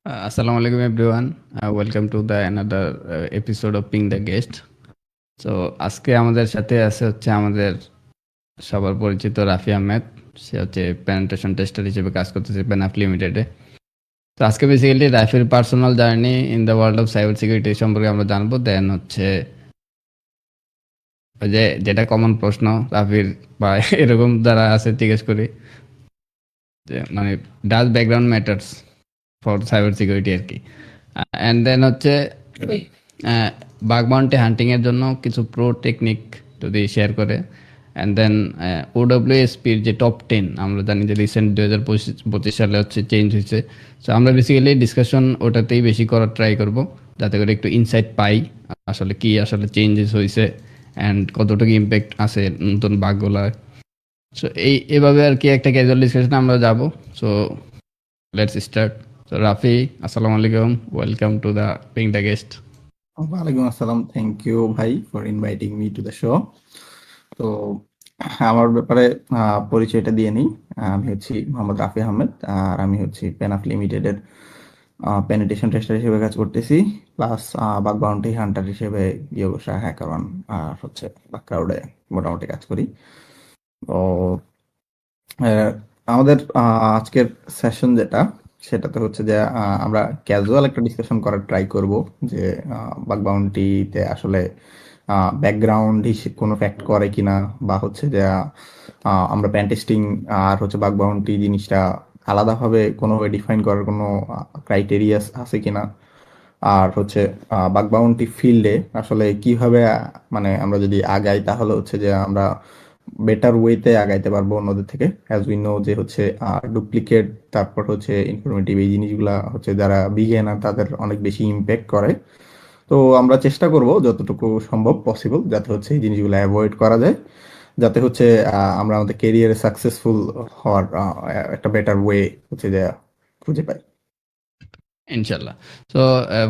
Assalamu alaikum everyone. Welcome to the another episode of Ping the Guest. So আজকে আমাদের সাথে আছে হচ্ছে আমাদের সবার পরিচিত রাফি আহমেদ। সে হচ্ছে পেনিট্রেশন টেস্টার হিসেবে কাজ করতেছে পেনাফ লিমিটেডে। তো আজকে বেসিক্যালি রাফির personal journey in the world of cyber security সম্পর্কে আমরা জানবো। দেন হচ্ছে ওই যে যেটা কমন প্রশ্ন রাফির বা এরকম যারা আছে জিজ্ঞেস করি যে মানে does background matters for cyber security আর কি। অ্যান্ড দেন হচ্ছে বাগ বাউন্টি হান্টিংয়ের জন্য কিছু প্রো টেকনিক যদি শেয়ার করে। অ্যান্ড দেন ওডব্লিউএসপির যে টপ 10 আমরা জানি যে রিসেন্ট 2025 সালে হচ্ছে চেঞ্জ হয়েছে। সো আমরা বেসিক্যালি ডিসকাশন ওটাতেই বেশি করার ট্রাই করব, যাতে করে একটু ইনসাইট পাই আসলে কি আসলে চেঞ্জেস হয়েছে অ্যান্ড কতটুকু ইম্প্যাক্ট আছে নতুন বাগগুলার। সো এভাবে আর কি একটা ক্যাজুয়াল ডিসকাশনে আমরা যাব। So let's start. So Rafi, assalamu alaikum. Welcome to the Being the Guest. ওয়ালাইকুম আসসালাম, থ্যাংক ইউ ভাই for inviting me to the show. তো আমার ব্যাপারে পরিচয়টা দিয়ে নিই। আমি হচ্ছি মোহাম্মদ রাফি আহমেদ, আর আমি হচ্ছি পেনাফ লিমিটেডের পেনিটেশন টেস্টার হিসেবে কাজ করতেছি, প্লাস বাগ বাউন্টি হান্টার হিসেবে ইয়োগোসা হ্যাকারন আর হচ্ছে বাকক্রাউডে মোটামুটি কাজ করি। তো আমাদের আজকের সেশন যেটা, সেটাতে হচ্ছে যে আমরা ক্যাজুয়াল একটা ডিসকাশন করার ট্রাই করব যে বাগ বাউন্টিতে আসলে ব্যাকগ্রাউন্ড কোনো ফ্যাক্ট করে কিনা, বা হচ্ছে যে আমরা প্যান টেস্টিং আর হচ্ছে বাগ বাউন্টি জিনিসটা আলাদাভাবে কোনোভাবে ডিফাইন করার কোনো ক্রাইটেরিয়া আছে কিনা, আর হচ্ছে বাগ বাউন্টি ফিল্ডে আসলে কিভাবে মানে আমরা যদি আগাই তাহলে হচ্ছে যে আমরা বেটার ওয়েতে আগাইতে পারবো অন্যদের থেকে। অ্যাজ উই নো যে হচ্ছে ডুপ্লিকেট, তারপর হচ্ছে ইনফরমেটিভ, এই জিনিসগুলা হচ্ছে যারা বিগিনার তাদের অনেক বেশি ইম্প্যাক্ট করে। তো আমরা চেষ্টা করব যতটুকু সম্ভব পসিবল যাতে হচ্ছে এই জিনিসগুলো অ্যাভয়েড করা যায়, যাতে হচ্ছে আমরা আমাদের কেরিয়ারে সাকসেসফুল হওয়ার একটা বেটার ওয়ে হচ্ছে যে খুঁজে পাই ইনশাল্লাহ। সো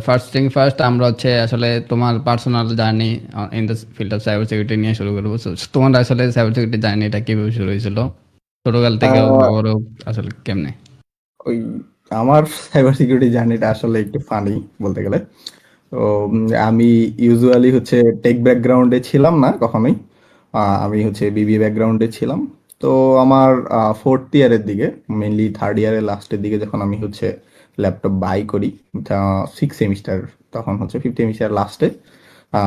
ফার্স্ট থিং ফার্স্ট, আমরা হচ্ছে আসলে তোমার personal journey in the field of cyber security নিয়ে শুরু করবো। So, তোমার আসলে সাইবার সিকিউরিটি জার্নিটা কিভাবে শুরু হয়েছিল, ছোটকাল থেকে বড় আসলে কেমনে? ওই আমার সাইবার সিকিউরিটি জার্নিটা আসলে একটু ফানি বলতে গেলে। তো আমি ইউজুয়ালি হচ্ছে টেক ব্যাকগ্রাউন্ডে ছিলাম না কখনোই। আমি হচ্ছে বিবিএ ব্যাকগ্রাউন্ডে ছিলাম। তো আমার ফোর্থ ইয়ারের দিকে, মেনলি থার্ড ইয়ারের লাস্টের দিকে যখন আমি হচ্ছে ল্যাপটপ বাই করি, 6 সেমিস্টার, তখন হচ্ছে 5th সেমিস্টার লাস্টে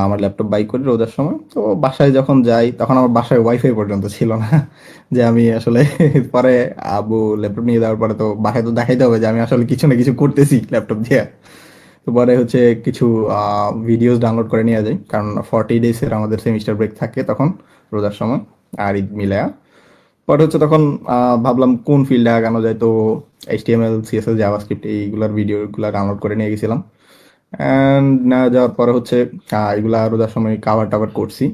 আমার ল্যাপটপ বাই করি রোজার সময়। তো বাসায় যখন যাই তখন আমার বাসায় ওয়াইফাই পর্যন্ত ছিল না যে আমি আসলে পরে আবু ল্যাপটপ নিয়ে যাওয়ার পরে তো বাসায় তো দেখাইতে হবে যে আমি আসলে কিছু না কিছু করতেছি ল্যাপটপ দিয়ে। তো পরে হচ্ছে কিছু ভিডিওস ডাউনলোড করে নিয়ে যাই, কারণ 40 ডেজের আমাদের সেমিস্টার ব্রেক থাকে তখন রোজার সময় আর ঈদ মিলায়া। পরে হচ্ছে তখন ভাবলাম কোন ফিল্ডে আগানো যায়। তো এইচটিএমএল, সিএসএস, জাভাস্ক্রিপ্ট এইগুলার ভিডিওগুলো ডাউনলোড করে নিয়ে গেছিলাম। অ্যান্ড না যাওয়ার পরে হচ্ছে এগুলা রোজার সময় কাভার টাভার করছি।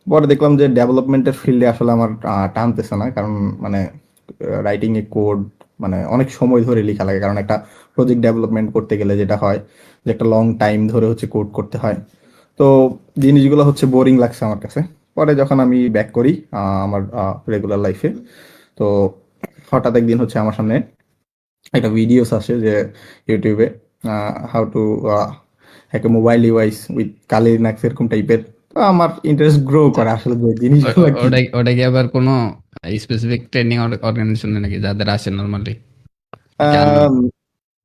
পরে দেখলাম যে ডেভেলপমেন্টের ফিল্ডে আসলে আমার টানতেছে না, কারণ মানে রাইটিং এ কোড মানে অনেক সময় ধরে লেখা লাগে, কারণ একটা প্রজেক্ট ডেভেলপমেন্ট করতে গেলে যেটা হয় যে একটা লং টাইম ধরে হচ্ছে কোড করতে হয়। তো জিনিসগুলো হচ্ছে বোরিং লাগছে আমার কাছে। পরে যখন আমি ব্যাক করি আমার রেগুলার লাইফে, তো হঠাৎ একদিন হচ্ছে আমার সামনে একটা ভিডিওস আসে যে ইউটিউবে how to hack A mobile device with Kali Linux, এরকম টাইপের। তো আমার ইন্টারেস্ট গ্রো করে আসলে যে জিনিসগুলো কি। ওটা কি আবার কোনো স্পেসিফিক ট্রেনিং অর্গানাইজেশনে নাকি যাদের আসে নর্মালি জানো? আহ,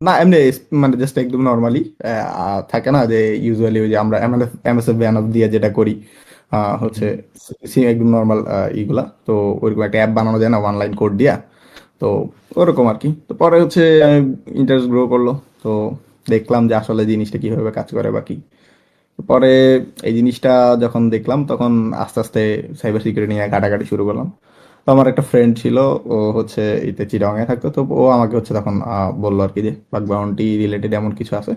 না, এমনি মানে জাস্ট একদম নর্মালি থাকে না যে ইউজুয়ালি ওই যে আমরা এমএসএফ ব্যান অফ দিয়ে যেটা করি, হচ্ছে একদম নর্মাল ইগুলা। তো ওইরকম একটা অ্যাপ বানানো যায় না ওয়ান লাইন কোড দিয়া, তো ওরকম আর কি। তো পরে হচ্ছে ইন্টারেস্ট গ্রো করলো। তো দেখলাম যে আসলে জিনিসটা কিভাবে কাজ করে বাকি। পরে এই জিনিসটা যখন দেখলাম তখন আস্তে আস্তে সাইবার সিকিউরিটি নিয়ে ঘাটাঘাটি শুরু করলাম। তো আমার একটা ফ্রেন্ড ছিল, ও হচ্ছে এতে চিটাগাংয়ে থাকতো। তো ও আমাকে হচ্ছে তখন বললো আর কি যে বাগ বাউন্টি রিলেটেড এমন কিছু আছে।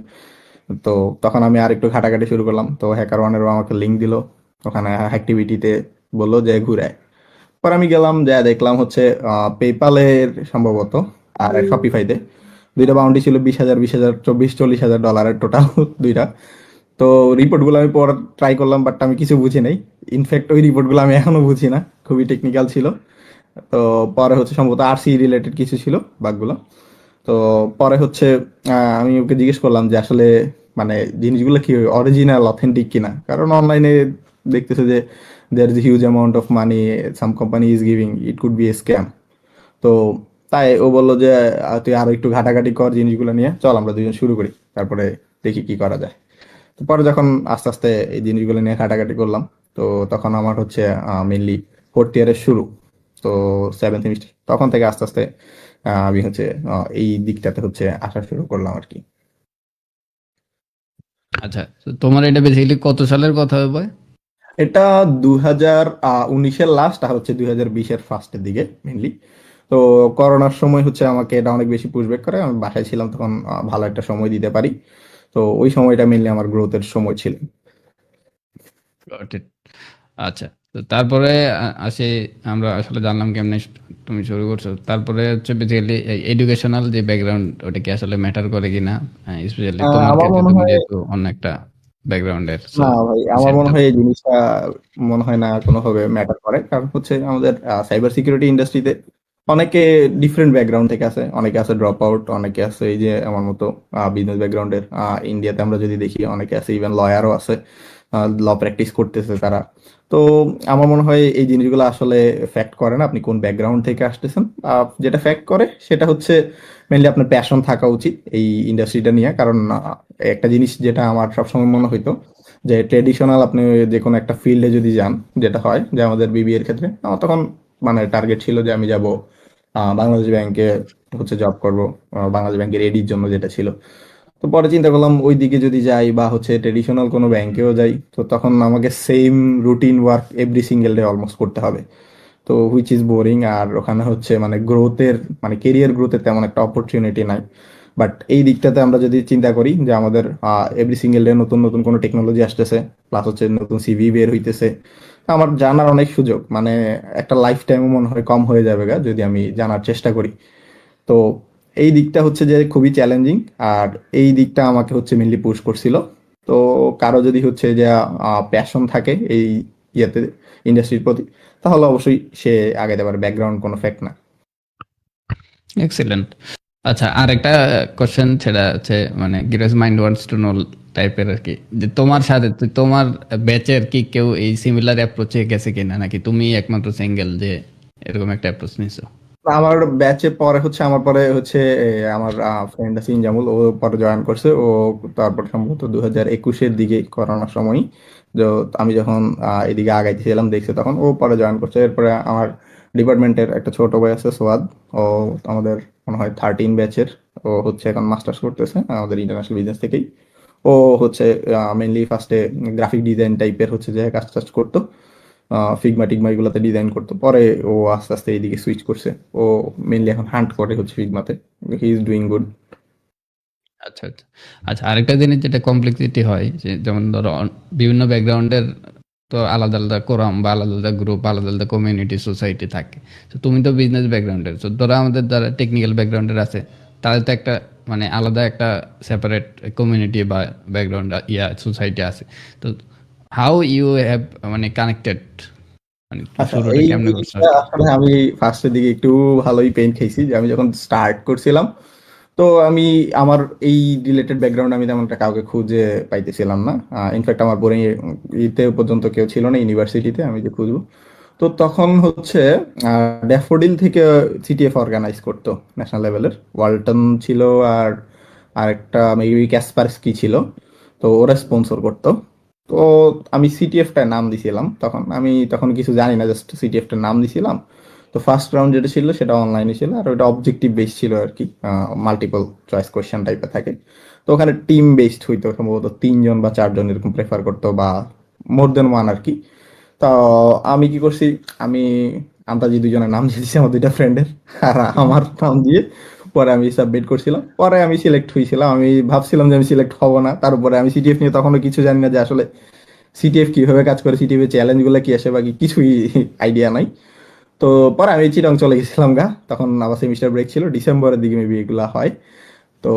তো তখন আমি আর একটু ঘাটাঘাটি শুরু করলাম। তো হ্যাকার ওয়ানেরও আমাকে লিঙ্ক দিল, ওখানে অ্যাক্টিভিটিতে বললো যে ঘুরায়। পর আমি গেলাম, যা দেখলাম হচ্ছে পেপালের সম্ভবত আর শপিফাইতে দুইটা বাউন্ডি ছিল, 20,000 20,000, 24-40,000 ডলারের টোটাল দুইটা। তো রিপোর্টগুলো আমি পড়ার ট্রাই করলাম, বাট আমি কিছু বুঝি নাই। ইনফ্যাক্ট ওই রিপোর্টগুলো আমি এখনো বুঝি না, খুবই টেকনিক্যাল ছিল। তো পরে হচ্ছে সম্ভবত আরসি রিলেটেড কিছু ছিল বাগগুলো। তো পরে হচ্ছে আমি ওকে জিজ্ঞেস করলাম যে আসলে মানে জিনিসগুলো কি অরিজিনাল অথেন্টিক কিনা, কারণ অনলাইনে দেখতেছে যে there is huge amount of money some company is giving, it could be a scam. তো তাই ও বললো যে তুই আরো একটু ঘাটাঘাটি কর জিনিসগুলো নিয়ে, চল আমরা দুজন শুরু করি, তারপরে দেখি কি করা যায়। তো পরে যখন আস্তে আস্তে এই জিনিসগুলো নিয়ে ঘাটাঘাটি করলাম, তো তখন আমার হচ্ছে মেনলি ফোর্থ ইয়ারের শুরু, তো 7th সেমিস্টার, তখন থেকে আস্তে আস্তে আমি হচ্ছে এই দিকটাতে হচ্ছে আসা শুরু করলাম আর কি। আচ্ছা, তো তোমার এটা বেসিক্যালি কত সালের কথা হবে? এটা 2019-এর লাস্ট আর হচ্ছে 2020-এর ফার্স্টের দিকে মেনলি। তো করোনার সময় হচ্ছে আমাকে এটা অনেক বেশি পুশব্যাক করে, আমি বাসায় ছিলাম তখন, ভালো একটা সময় দিতে পারি। তো ওই সময়টা মেনলি আমার গ্রোথের সময় ছিল। Got it. আচ্ছা, তো তারপরে আসি, আমরা আসলে জানলাম কেমনে তুমি শুরু করছো। তারপরে হচ্ছে বেসিক্যালি এডুকেশনাল যে ব্যাকগ্রাউন্ড, ওটা কি আসলে ম্যাটার করে কিনা, স্পেশালি তোমার আমার ক্ষেত্রে, মনে তুমি হয় যেহেতু অন্য একটা ব্যাকগ্রাউন্ডের, সো না ভাই, আমার মনে হয় এই জিনিসটা মনে হয় না কোনোভাবে ম্যাটার করে, কারণ হচ্ছে আমাদের সাইবার সিকিউরিটি ইন্ডাস্ট্রিতে অনেকে ডিফারেন্ট ব্যাকগ্রাউন্ড থেকে আছে, অনেকে আছে ড্রপ আউট, অনেকে আছে এই যে আমার মতো বিজনেস ব্যাকগ্রাউন্ডের। ইন্ডিয়াতে আমরা যদি দেখি অনেকে আছে, ইভেন লয়ারও আছে, ল প্র্যাকটিস করতেছে তারা। তো আমার মনে হয় এই জিনিসগুলো আসলে ফ্যাক্ট করে না আপনি কোন ব্যাকগ্রাউন্ড থেকে আসতেছেন। যেটা ফ্যাক্ট করে সেটা হচ্ছে মেনলি আপনার প্যাশন থাকা উচিত এই ইন্ডাস্ট্রিটা নিয়ে। কারণ একটা জিনিস যেটা আমার সবসময় মনে হইতো যে ট্রেডিশনাল আপনি যে কোনো একটা ফিল্ডে যদি যান, যেটা হয় যে আমাদের বিবিএ এর ক্ষেত্রে, আমার তখন মানে টার্গেট ছিল যে আমি যাব বাংলাদেশ ব্যাংকে হচ্ছে জব করব, বাংলাদেশ ব্যাংকের এডির জন্য যেটা ছিল। তো পরে চিন্তা করলাম ওই দিকে যদি যাই বা হচ্ছে ট্রেডিশনাল কোনো ব্যাংকেও যাই, তো তখন আমাকে same routine work every single day almost করতে হবে। তো হুইচ ইজ বোরিং, আর ওখানে হচ্ছে মানে গ্রোথের মানে কেরিয়ার গ্রোথের তেমন একটা অপরচুনিটি নাই। বাট এই দিকটাতে আমরা যদি চিন্তা করি যে আমাদের এভরি সিঙ্গেল ডে নতুন নতুন কোনো টেকনোলজি আসতেছে, প্লাস হচ্ছে নতুন সিভি বের হইতেছে, আমার জানার অনেক সুযোগ, মানে একটা লাইফ টাইমও মনে হয় কম হয়ে যাবে গা যদি আমি জানার চেষ্টা করি। তো এই দিকটা হচ্ছে যে খুবই চ্যালেঞ্জিং, আর এই দিকটা আমাকে হচ্ছে মেনলি পুশ করছিল। তো কারো যদি হচ্ছে যে প্যাশন থাকে এই ইয়েতে, ইন্ডাস্ট্রির প্রতি, তাহলে অবশ্যই সে আগাইতে পারে, ব্যাকগ্রাউন্ড কোনো ফ্যাক্ট না। এক্সিলেন্ট। আচ্ছা, আর একটা কোশ্চেন, সেটা হচ্ছে মানে curious mind wants to know টাইপের আর কি, যে তোমার সাথে তোমার ব্যাচের কি কেউ এই সিমিলার অ্যাপ্রোচে গেছে কিনা, নাকি তুমি একমাত্র সিঙ্গেল যে এরকম একটা অ্যাপ্রোচ নিছো? আমার ব্যাচে পরে হচ্ছে আমার পরে হচ্ছে আমার ফ্রেন্ড আছে ইনজামুল, ও পরে জয়েন করছে। ও তারপর সম্ভবত 2021-এর দিকে করোনার সময়, তো আমি যখন এদিকে আগাইতেছিলাম দেখছি, তখন ও পরে জয়েন করছে। এরপরে আমার ডিপার্টমেন্টের একটা ছোট ভাই আছে সোয়াদ, ও আমাদের মনে হয় 13 ব্যাচের। ও হচ্ছে এখন মাস্টার্স করতেছে আমাদের ইন্টারন্যাশনাল বিজনেস থেকেই। ও হচ্ছে মেনলি ফার্স্টে গ্রাফিক ডিজাইন টাইপের হচ্ছে যে কাজ টাজ করতো, ফিগমা টিগমা এগুলোতে ডিজাইন করতো। পরে ও আস্তে আস্তে এইদিকে সুইচ করছে। ও মেনলি এখন হান্ট করে হচ্ছে ফিগমাতে, হি ইজ ডুইং গুড। আচ্ছা, আচ্ছা। আচ্ছা, আরেকটা জিনিস যেটা কমপ্লেক্সিটি হয়, যে যেমন ধরো বিভিন্ন ব্যাকগ্রাউন্ডের তো আলাদা আলাদা কোরাম বা আলাদা আলাদা গ্রুপ, আলাদা আলাদা কমিউনিটি, সোসাইটি থাকে। তো তুমি তো বিজনেস ব্যাকগ্রাউন্ডের, তো ধরো আমাদের যারা টেকনিক্যাল ব্যাকগ্রাউন্ডের আছে, তাদের তো একটা মানে আলাদা একটা সেপারেট কমিউনিটি বা ব্যাকগ্রাউন্ড সোসাইটি আছে। তো হাউ ইউ হ্যাভ মানে কানেক্টেড, মানে আচ্ছা, শুরুটা এই কেমনে করছো আর জিনিসটা কি? আসলে আমি ফার্স্টের দিকে একটু ভালোই পেইন খাইছি, যে আমি যখন স্টার্ট করছিলাম, তো আমি আমার এই রিলেটেড ব্যাকগ্রাউন্ড আমি তেমন একটা কাউকে খুঁজে পাইতেছিলাম না। ইনফ্যাক্ট আমার বোরিং ইতে পর্যন্ত কেউ ছিল না ইউনিভার্সিটিতে আমি যে খুঁজবো। তো তখন হচ্ছে ড্যাফোডিল থেকে সিটিএফ অর্গানাইজ করতো ন্যাশনাল লেভেলের, ওয়ালটন ছিল, আর আরেকটা মেবি ক্যাসপারস্কি ছিল। তো ওরা স্পন্সর করতো। তো আমি সিটিএফটার নাম দিছিলাম, তখন আমি তখন কিছু জানি না, জাস্ট সিটিএফটার নাম দিছিলাম। তো ফার্স্ট রাউন্ড যেটা ছিল সেটা অনলাইনে ছিল, আর ওটা অবজেক্টিভ বেসড ছিল আর কি, মাল্টিপল চয়েস কোয়েশ্চেন টাইপের থাকে। তো ওখানে টিম বেসড হইতো, সম্ভবত 3 জন বা 4 জন এরকম প্রেফার করতো, বা মোর দেন ওয়ান আর কি। তো আমি কি করছি, আমি আন্তাজি 2 জনের নাম দিয়ে দিয়েছি, আমার 2টা ফ্রেন্ডের, আর আমার নাম দিয়ে পরে আমি সাবমিট করছিলাম। পরে আমি সিলেক্ট হয়েছিলাম, আমি ভাবছিলাম যে আমি সিলেক্ট হব না, তার উপরে আমি সিটিএফ নিয়ে তখনও কিছু জানি না যে আসলে সিটিএফ কিভাবে কাজ করে, সিটিএফ এর চ্যালেঞ্জ গুলো কি আসে, বাকি কিছুই আইডিয়া নাই। তো পরে আমি চিটং চলে গেছিলাম গা, তখন আবার সেমিস্টার ব্রেক ছিল, ডিসেম্বরের দিকে মেবি এগুলা হয়। তো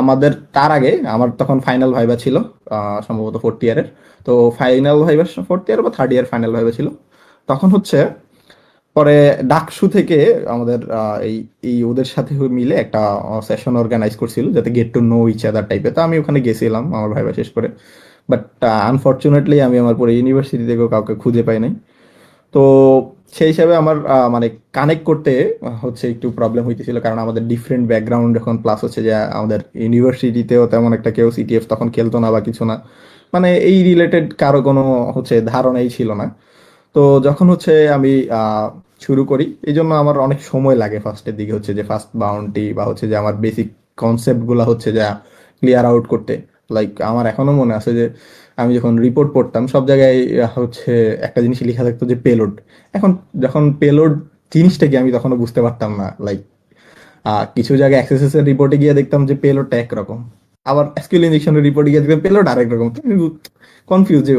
আমাদের তার আগে আমার তখন ফাইনাল ভাইবা ছিল, সম্ভবত ফোর্থ ইয়ারের। তো ফাইনাল ভাইবা ফোর্থ ইয়ার বা থার্ড ইয়ার ফাইনাল ভাইবা ছিল। তখন হচ্ছে পরে ডাকসু থেকে আমাদের এই এই ওদের সাথে মিলে একটা সেশন অর্গানাইজ করছিল যাতে get to know each other টাইপের। তো আমি ওখানে গেছিলাম আমার ভাইবা শেষ করে। বাট আনফরচুনেটলি আমি আমার পরে ইউনিভার্সিটি থেকেও কাউকে খুঁজে পাই নাই। তো সেই হিসাবে আমার মানে কানেক্ট করতে হচ্ছে একটু প্রবলেম হইতেছিল, কারণ আমাদের ডিফারেন্ট ব্যাকগ্রাউন্ড এখন, প্লাস হচ্ছে যে আমাদের ইউনিভার্সিটিতেও তেমন একটা কেউ সিটিএফ তখন খেলতো না বা কিছু না, মানে এই রিলেটেড কারো কোনো হচ্ছে ধারণাই ছিল না। তো যখন হচ্ছে আমি শুরু করি, এই জন্য আমার অনেক সময় লাগে ফার্স্টের দিকে, হচ্ছে যে ফার্স্ট বাউন্টি বা হচ্ছে যে আমার বেসিক কনসেপ্ট গুলা হচ্ছে যা ক্লিয়ার আউট করতে। লাইক আমার এখনো মনে আছে যে আমি যখন রিপোর্ট পড়তাম সব জায়গায় হচ্ছে একটা জিনিস লেখা থাকতো যে পেলোড। এখন যখন পেলোড জিনিসটা কি আমি তখনও বুঝতে পারতাম না। লাইক কিছু জায়গায় এক্সএসএস এর রিপোর্টে গিয়ে দেখতাম যে পেলোডটা একরকম, আবার এসকিউএল ইনজেকশনের রিপোর্টে গিয়ে দেখতাম পেলোড আরেক রকম। তো আমি কনফিউজ যে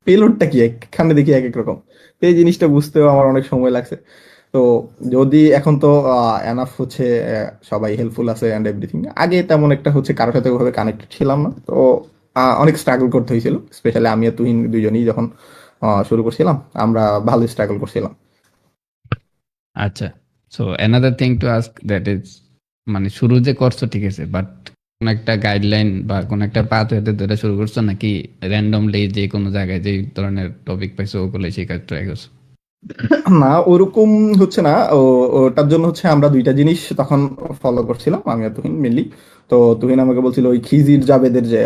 পেলোডটা কি, এখানে দেখি এক এক রকম। তো এই জিনিসটা বুঝতেও আমার অনেক সময় লাগছে। তো যদি এখন তো এনাফ হচ্ছে সবাই হেল্পফুল আছে অ্যান্ড এভরিথিং, আগে তেমন একটা হচ্ছে কারোর সাথে ওভাবে কানেক্টেড ছিলাম না। তো অনেক স্ট্রাগল করতে হয়েছিল, স্পেশালি আমি আর তুহিন দুজনেই যখন শুরু করছিলাম, আমরা ভালোই স্ট্রাগল করছিলাম। আচ্ছা, so another thing to ask that is, মানে শুরু যে করছো ঠিক আছে, বাট কোন একটা গাইডলাইন বা কোন একটা পাথ হতে ধরে শুরু করছো নাকি র্যান্ডমলি যে কোনো জায়গায় যে ধরনের টপিক পাইছো ওগুলো শেখার ট্রাই করছো? না, ওরকম হচ্ছে না। ওটার জন্য হচ্ছে আমরা দুইটা জিনিস তখন ফলো করছিলাম, আমি আর তুহিন মেনলি। তো তুহিন আমাকে বলছিল ওই খিজির জাবেদের যে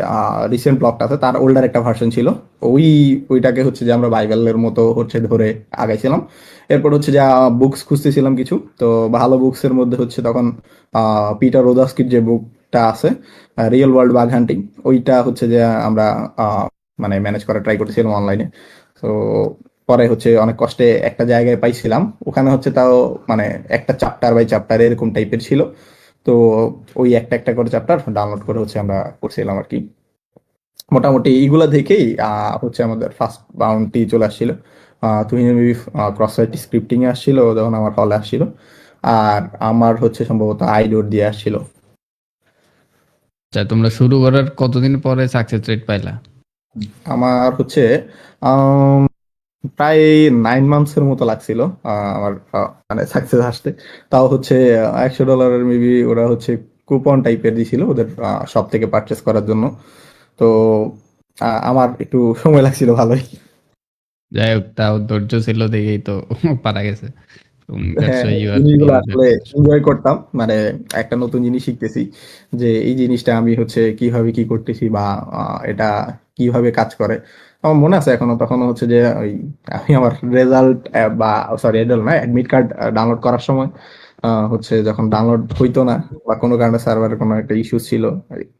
রিসেন্ট ব্লগটা আছে তার ওল্ডার একটা ভার্সন ছিল, ওই ওইটাকে হচ্ছে যে আমরা বাইবেলের মতো হচ্ছে ধরে আগাইছিলাম। এরপর হচ্ছে যে বুকস খুঁজতেছিলাম কিছু। তো ভালো বুকসের মধ্যে হচ্ছে তখন পিটার ওদাস্কির যে বুকটা আছে, রিয়েল ওয়ার্ল্ড বাগ হান্টিং, ওইটা হচ্ছে যে আমরা আহ, মানে ম্যানেজ করা ট্রাই করতেছিলাম অনলাইনে। তো পরে হচ্ছে অনেক কষ্টে একটা জায়গায় পাইছিলাম, ওখানে হচ্ছে তাও মানে একটা চ্যাপ্টার বাই চ্যাপ্টার এরকম টাইপের ছিল। তো ওই একটা একটা করে চ্যাপ্টার ডাউনলোড করে হচ্ছে আমরা করছিলাম আর কি। মোটামুটি এইগুলা দেখেই হচ্ছে আমাদের ফার্স্ট বাউন্ডটি চলে আসছিল। তুমি ক্রস সাইট স্ক্রিপ্টিং এ আসছিল যখন আমার হলে আসছিল, আর আমার হচ্ছে সম্ভবত আইডোর দিয়ে আসছিল। আচ্ছা, তোমরা শুরু করার কতদিন পরে সাকসেস রেট পাইলা? আমার হচ্ছে প্রায় 9 মান্থসের মতো লাগছিল আমার মানে সাকসেস আসতে। তাও হচ্ছে $100 মেবি ওরা হচ্ছে কুপন টাইপের দিছিল ওদের শপ থেকে পারচেস করার জন্য। তো আমার একটু সময় লাগছিল ভালোই। যাই হোক, তাও ধৈর্য ছিল দেখেই তো পারা গেছে। দ্যাটস হ্যাঁ, ওয়াই হ্যাঁ, ইউ আর জিনিসগুলো ইউ আর আসলে এনজয় করতাম, মানে একটা নতুন জিনিস শিখতেছি যে এই জিনিসটা আমি হচ্ছে কিভাবে কি করতেছি বা এটা কিভাবে কাজ করে। আমার মনে আছে এখনো, তখন হচ্ছে যে ওই আমি আমার রেজাল্ট বা সরি রেজাল্ট না, অ্যাডমিট কার্ড ডাউনলোড করার সময় হচ্ছে যখন ডাউনলোড হইতো না বা কোনো কারণে সার্ভারের কোনো একটা ইস্যু ছিল,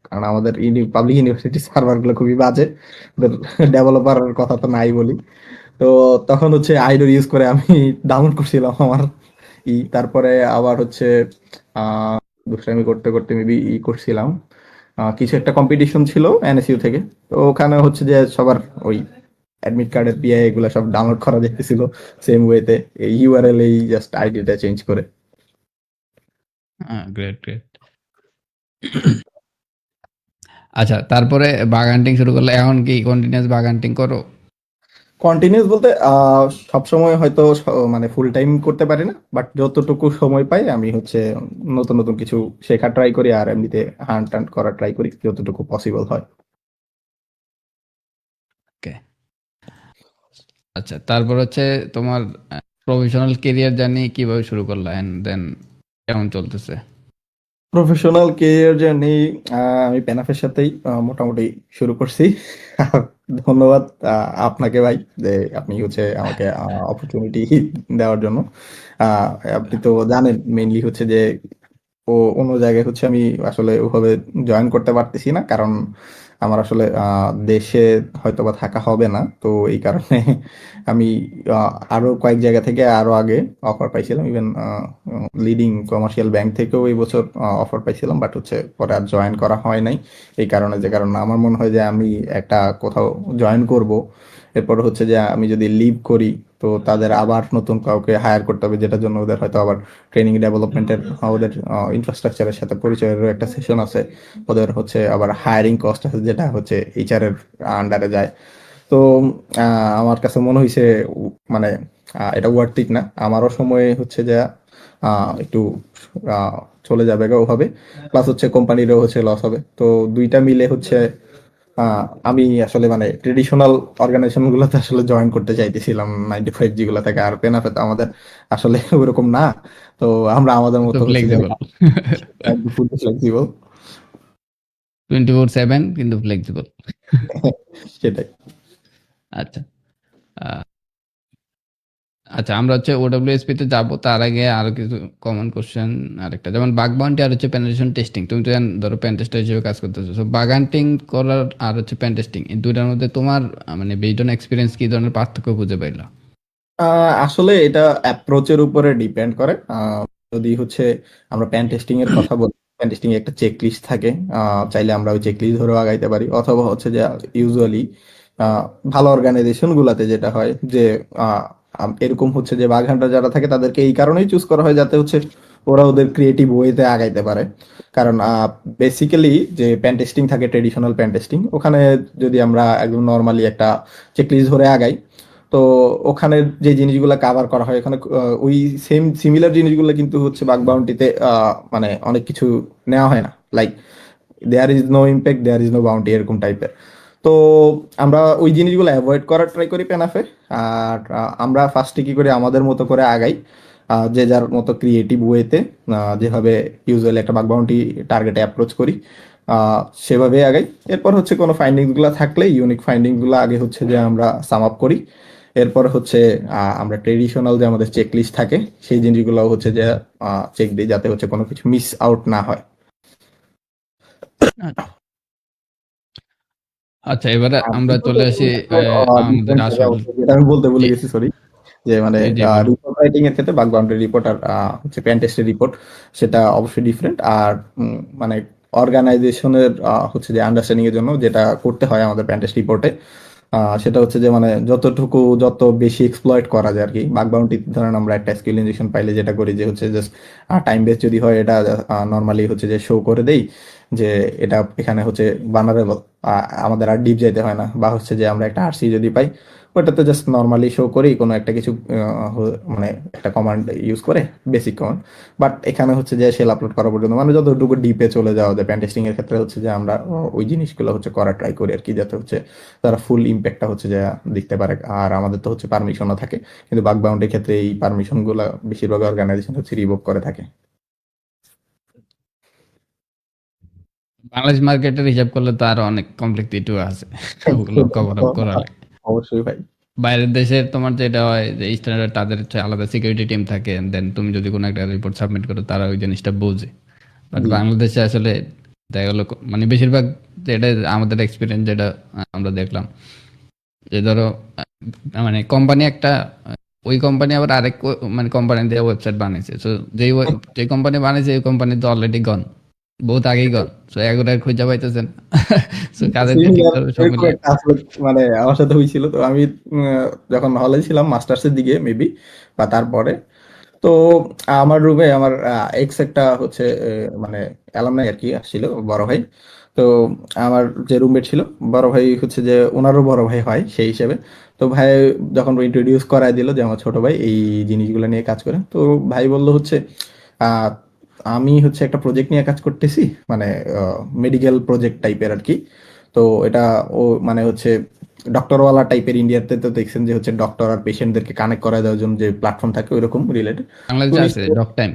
কারণ আমাদের পাবলিক ইউনিভার্সিটি সার্ভার গুলো খুবই বাজে, ওদের ডেভেলপার কথা তো নাই বলি। তো তখন হচ্ছে আইডোর ইউজ করে আমি ডাউনলোড করছিলাম আমার তারপরে আবার হচ্ছে আহ দুষ্টামি করতে করতে মেবি করছিলাম। কিছু একটা কম্পিটিশন ছিল এনএসইউ থেকে। তো ওখানে হচ্ছে যে সবার ওই অ্যাডমিট কার্ডের পিআই এগুলো সব ডাউনলোড করা যেতেছিল সেম ওয়েতে, এই ইউআরএল এই জাস্ট আইডিটা চেঞ্জ করে। Great great. আচ্ছা, তারপরে বাগ হান্টিং শুরু করলে, এখন কি কন্টিনিউয়াস বাগ হান্টিং করো? কন্টিনিউস বলতে সবসময় হয়তো মানে ফুল টাইম করতে পারি না, বাট যতটুকু সময় পাই আমি হচ্ছে নতুন নতুন কিছু শেখা ট্রাই করি, আর এমনিতে হান্ট টান্ট করা ট্রাই করি যতটুকু পসিবল হয়। ওকে। আচ্ছা, তারপর হচ্ছে তোমার প্রফেশনাল কেরিয়ার জার্নি কিভাবে শুরু করলা, এন্ড দেন কেমন চলতেছে? প্রফেশনাল কেরিয়ার জার্নি আমি পেনাফের সাথেই মোটামুটি শুরু করছি। ধন্যবাদ আপনাকে ভাই, যে আপনি হচ্ছে আমাকে অপরচুনিটি দেওয়ার জন্য। আহ, আপনি তো জানেন মেইনলি হচ্ছে যে ও অন্য জায়গায় হচ্ছে আমি আসলে ওভাবে জয়েন করতে পারতেছি না, কারণ আমার আসলে দেশে হয়তো বা থাকা হবে না। তো এই কারণে আমি আরো কয়েক জায়গা থেকে আরো আগে অফার পাইছিলাম, ইভেন লিডিং কমার্শিয়াল ব্যাংক থেকেও এই বছর অফার পাইছিলাম, বাট হচ্ছে পরে আর জয়েন করা হয় নাই। এই কারণে, যে কারণে আমার মনে হয় যে আমি একটা কোথাও জয়েন করব, এরপর হচ্ছে যে আমি যদি লিভ করি তো তাদের আবার নতুন কাউকে হায়ার করতে হবে, যেটার জন্য ওদের হয়তো আবার ট্রেনিং ডেভেলপমেন্টের ওদের ইনফ্রাস্ট্রাকচারের সাথে পরিচয়েরও একটা সেশন আছে। ওদের হচ্ছে আবার হায়ারিং কস্ট আছে যেটা হচ্ছে এইচআর এর আন্ডারে যায়। তো আমার কাছে মনে হয়েছে মানে এটা ওয়ার্থ ইট না। আমারও সময় হচ্ছে যে একটু চলে যাবে গা ওভাবে, প্লাস হচ্ছে কোম্পানিরও হচ্ছে লস হবে। তো দুইটা মিলে হচ্ছে আমি আসলে মানে ট্রেডিশনাল অর্গানাইজেশন গুলোতে আসলে জয়েন করতে চাইতেছিলাম 95 যেগুলো থাকে, আর পেনাফে তো আমাদের আসলে ওরকম না। তো আমরা আমাদের তো মতো হচ্ছে যে ফ্লেক্সিবল, ফুল ফ্লেক্সিবল। 24/7 কিন্তু ফ্লেক্সিবল। সেটাই। আচ্ছা, আহ, আচ্ছা, আমরা হচ্ছে ওডব্লিউএসপি তে যাবো, তার আগে আরো কিছু কমন কোশ্চেন। আরেকটা যেমন বাগ বাউন্টি আর হচ্ছে পেনিট্রেশন টেস্টিং, তুমি তো ধরো পেন টেস্টার হিসেবে কাজ করতেছো, সো বাগ হান্টিং করার আর হচ্ছে পেন টেস্টিং, এই দুইটার মধ্যে তোমার মানে বেস্ড অন এক্সপিরিয়েন্স কি ধরনের পার্থক্য খুঁজে পাইলা? আসলে এটা অ্যাপ্রোচের উপরে ডিপেন্ড করে। যদি হচ্ছে আমরা প্যান টেস্টিং এর কথা বলি, প্যান টেস্টিং এ একটা চেক লিস্ট থাকে। চাইলে আমরা ওই চেক লিস্ট ধরেও আগাইতে পারি, অথবা হচ্ছে যে ইউজুয়ালি ভালো অর্গানাইজেশন গুলাতে যেটা হয় যে আহ, এরকম হচ্ছে যে বাগ হান্টার যারা থাকে তাদেরকে এই কারণেই চুজ করা হয় যাতে হচ্ছে ওরা ওদের ক্রিয়েটিভ ওয়েতে আগাইতে পারে। কারণ বেসিক্যালি যে প্যান টেস্টিং থাকে, ট্রেডিশনাল প্যান টেস্টিং, ওখানে যদি আমরা একদম নর্মালি একটা চেক লিস্ট ধরে আগাই, তো ওখানে যে জিনিসগুলো কাভার করা হয় এখানে ওই সেম সিমিলার জিনিসগুলো কিন্তু হচ্ছে বাগ বাউন্টিতে মানে অনেক কিছু নেওয়া হয় না। Like there is no impact, there is no bounty, এরকম টাইপের। তো আমরা ওই জিনিসগুলো অ্যাভয়েড করার ট্রাই করি পেনাফে। আর আমরা ফার্স্টে কি করি, আমাদের মতো করে আগাই, যে যার মতো ক্রিয়েটিভ ওয়েতে যেভাবে ইউজুয়ালি একটা বাগ বাউন্টি টার্গেটে অ্যাপ্রোচ করি, সেভাবে আগাই। এরপর হচ্ছে কোনো ফাইন্ডিংস গুলো থাকলে ইউনিক ফাইন্ডিংস গুলো আগে হচ্ছে যে আমরা সাম আপ করি। এরপর হচ্ছে আমরা ট্রেডিশনাল যে আমাদের চেক লিস্ট থাকে সেই জিনিসগুলো হচ্ছে যে চেক দিই যাতে হচ্ছে কোনো কিছু মিস আউট না হয়। আচ্ছা, এবারে আর আমরা দুটো চলে আসি আমাদের ডিফারেন্ট থাকে আসল। অবশ্যই, যেটা আমি বলতে ভুলে জি, গেছি, সরি। যে মানে জি, জি, বলো। রিপোর্ট রাইটিং এর ক্ষেত্রে বাগ বাউন্ডারি রিপোর্ট আর হচ্ছে প্যান টেস্টের রিপোর্ট, সেটা অবশ্যই ডিফারেন্ট। আর মানে অর্গানাইজেশনের হচ্ছে যে আন্ডারস্ট্যান্ডিং এর জন্য যেটা করতে হয় আমাদের প্যান টেস্ট রিপোর্টে, সেটা হচ্ছে যে মানে যত বেশি এক্সপ্লয়েট করা যায় আর কি। বাগ বাউন্টি ধরেন আমরা একটা স্কিল ইনজেকশন পাইলে যেটা করি যে হচ্ছে জাস্ট টাইম বেস যদি হয়, এটা নর্মালি হচ্ছে যে শো করে দেই যে এটা এখানে হচ্ছে ভালনারেবল, আমাদের আর ডিপ যাইতে হয় না। বা হচ্ছে যে আমরা একটা আরসি যদি পাই, ওটাতে জাস্ট নর্মালি শো করি কোনো একটা কিছু মানে একটা কমান্ড ইউজ করে, বেসিক কমান্ড। বাট এখানে হচ্ছে যে সেল আপলোড করা পর্যন্ত মানে যতটুকু ডিপে চলে যাওয়া যায় প্যান টেস্টিং এর ক্ষেত্রে হচ্ছে যে আমরা ওই জিনিসগুলো হচ্ছে করা ট্রাই করি আর কি, যাতে হচ্ছে তারা ফুল ইম্প্যাক্টটা হচ্ছে যে দেখতে পারে। আর আমাদের তো হচ্ছে পারমিশনও থাকে, কিন্তু বাগ বাউন্ডের ক্ষেত্রে এই পারমিশন গুলা বেশিরভাগ অর্গানাইজেশন হচ্ছে রিভোক করে থাকে। বাংলাদেশ মার্কেটের হিসাব করলে তো আরো অনেক কমপ্লেক্সিটি আছে, ওগুলো কভার আপ করা লাগে। অবশ্যই ভাই। বাইরের দেশের তোমার যেটা হয় যে স্ট্যান্ডার্ড, তাদের হচ্ছে আলাদা সিকিউরিটি টিম থাকে, দেন তুমি যদি কোনো একটা রিপোর্ট সাবমিট করো তারা ওই জিনিসটা বোঝে। বাট জি। বাংলাদেশে আসলে দেখা গেলো মানে বেশিরভাগ যেটা আমাদের এক্সপিরিয়েন্স যেটা আমরা দেখলাম, যে ধরো মানে কোম্পানি একটা, ওই কোম্পানি আবার আরেক মানে কোম্পানি দিয়ে ওয়েবসাইট বানিয়েছে, সো যে কোম্পানি বানিয়েছে ওই কোম্পানি তো অলরেডি গন, বহুত আগেই গন, সো এগুলো আর খুঁজে পাইতেছেন। সো কাদেরকে ঠিক সিমিলার করবে সব এরকম মিলে। একটা আসলে মানে আমার সাথে হয়েছিল। তো আমি যখন হলে ছিলাম মাস্টার্সের দিকে মেবি বা তারপরে, তো আমার রুমে আমার এক্স একটা হচ্ছে মানে অ্যালামনাই আর কি আসছিল, বড় ভাই। তো আমার যে রুমমেট ছিল, বড় ভাই হচ্ছে যে ওনারও বড় ভাই হয় সেই হিসেবে। তো ভাই যখন ইন্ট্রোডিউস করায় দিল যে আমার ছোট ভাই এই জিনিসগুলো নিয়ে কাজ করে, তো ভাই বলল হচ্ছে আহ, আমি হচ্ছে একটা প্রজেক্ট নিয়ে কাজ করতেছি, মানে মেডিকেল প্রজেক্ট টাইপের আর কি। তো এটা ও মানে হচ্ছে ডক্টরওয়ালা টাইপের, ইন্ডিয়াতে তো দেখছেন যে হচ্ছে ডক্টর আর পেশেন্টদেরকে কানেক্ট করা দেওয়ার জন্য যে প্ল্যাটফর্ম থাকে ওইরকম রিলেটেড। বাংলাদেশে উনি আছে ডক টাইম।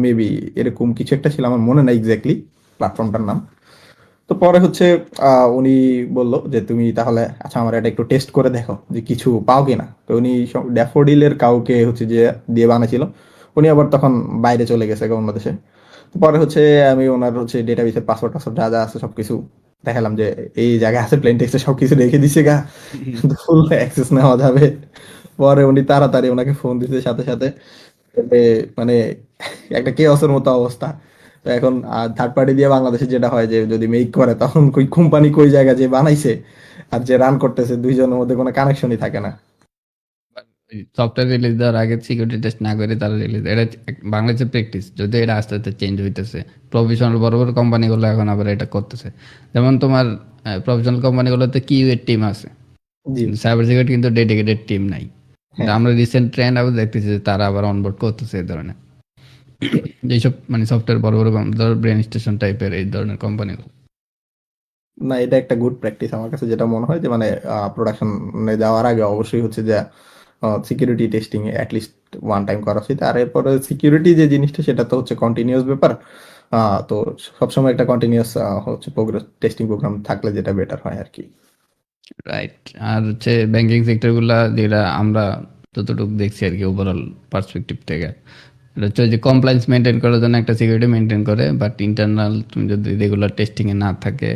মেবি এরকম কিছু একটা ছিল, আমার মনে নাই এক্স্যাক্টলি প্ল্যাটফর্মটার নাম। তো পরে হচ্ছে উনি বলল যে তুমি তাহলে আচ্ছা আমার এটা একটু টেস্ট করে দেখো যে কিছু পাও কিনা। তো উনি ড্যাফোডিলের কাউকে হচ্ছে যে দিয়ে বানাইছিল। উনি আবার তখন বাইরে চলে গেছে অন্য দেশে। তো পরে হচ্ছে আমি ওনার হচ্ছে ডেটাবেসের পাসওয়ার্ড টাসওয়ার্ড যা যা আছে সবকিছু দেখালাম যে এই জায়গায় আছে, প্লেন টেক্সটে সবকিছু রেখে দিছে গা, ফুল অ্যাক্সেস নেওয়া যাবে। পরে উনি তাড়াতাড়ি ওনাকে ফোন দিতে সাথে সাথে, এ মানে একটা কেওসের মতো অবস্থা। তো এখন থার্ড পার্টি দিয়ে বাংলাদেশে যেটা হয় যে যদি মেক করে তখন কই কোম্পানি কই জায়গা যে বানাইছে আর যে রান করতেছে দুইজনের মধ্যে কোনো কানেকশনই থাকে না। সফটওয়্যার রিলিজ দেওয়ার আগে সিকিউরিটি টেস্ট না করে তারা রিলিজ, এটা বাংলাদেশের প্র্যাকটিস, যদি এটা আস্তে আস্তে চেঞ্জ হইতেছে। প্রফেশনাল বড় বড় কোম্পানিগুলো এখন আবার এটা করতেছে। যেমন তোমার প্রফেশনাল কোম্পানিগুলোতে কিউ এর টিম আছে, জি। কিন্তু সাইবার সিকিউরিটি কিন্তু ডেডিকেটেড টিম নাই। কিন্তু হ্যাঁ আমরা রিসেন্ট ট্রেন্ড আবার দেখতেছি যে তারা আবার অনবোর্ড করতেছে এই ধরনের যেসব মানে সফটওয়্যার বড় বড় ধর ব্রেন স্টেশন টাইপের এই ধরনের কোম্পানিগুলো। না, এটা একটা গুড প্র্যাকটিস আমার কাছে যেটা মনে হয় যে মানে প্রোডাকশনে যাওয়ার আগে অবশ্যই হচ্ছে যে security testing at least one time করা উচিত। আর এরপরে সিকিউরিটি যে জিনিসটা সেটা তো হচ্ছে কন্টিনিউয়াস ব্যাপার। তো সবসময় একটা কন্টিনিউয়াস হচ্ছে প্রোগ্রেস টেস্টিং প্রোগ্রাম থাকলে যেটা বেটার হয় আর কি। রাইট। আর হচ্ছে ব্যাংকিং সেক্টর গুলা যেটা আমরা যতটুকু দেখছি আর কি ওভারঅল পার্সপেক্টিভ থেকে, এটা হচ্ছে যে কমপ্লায়েন্স মেনটেন করার জন্য একটা সিকিউরিটি মেনটেন করে, বাট ইন্টারনাল তুমি যদি রেগুলার টেস্টিং এ না থাকে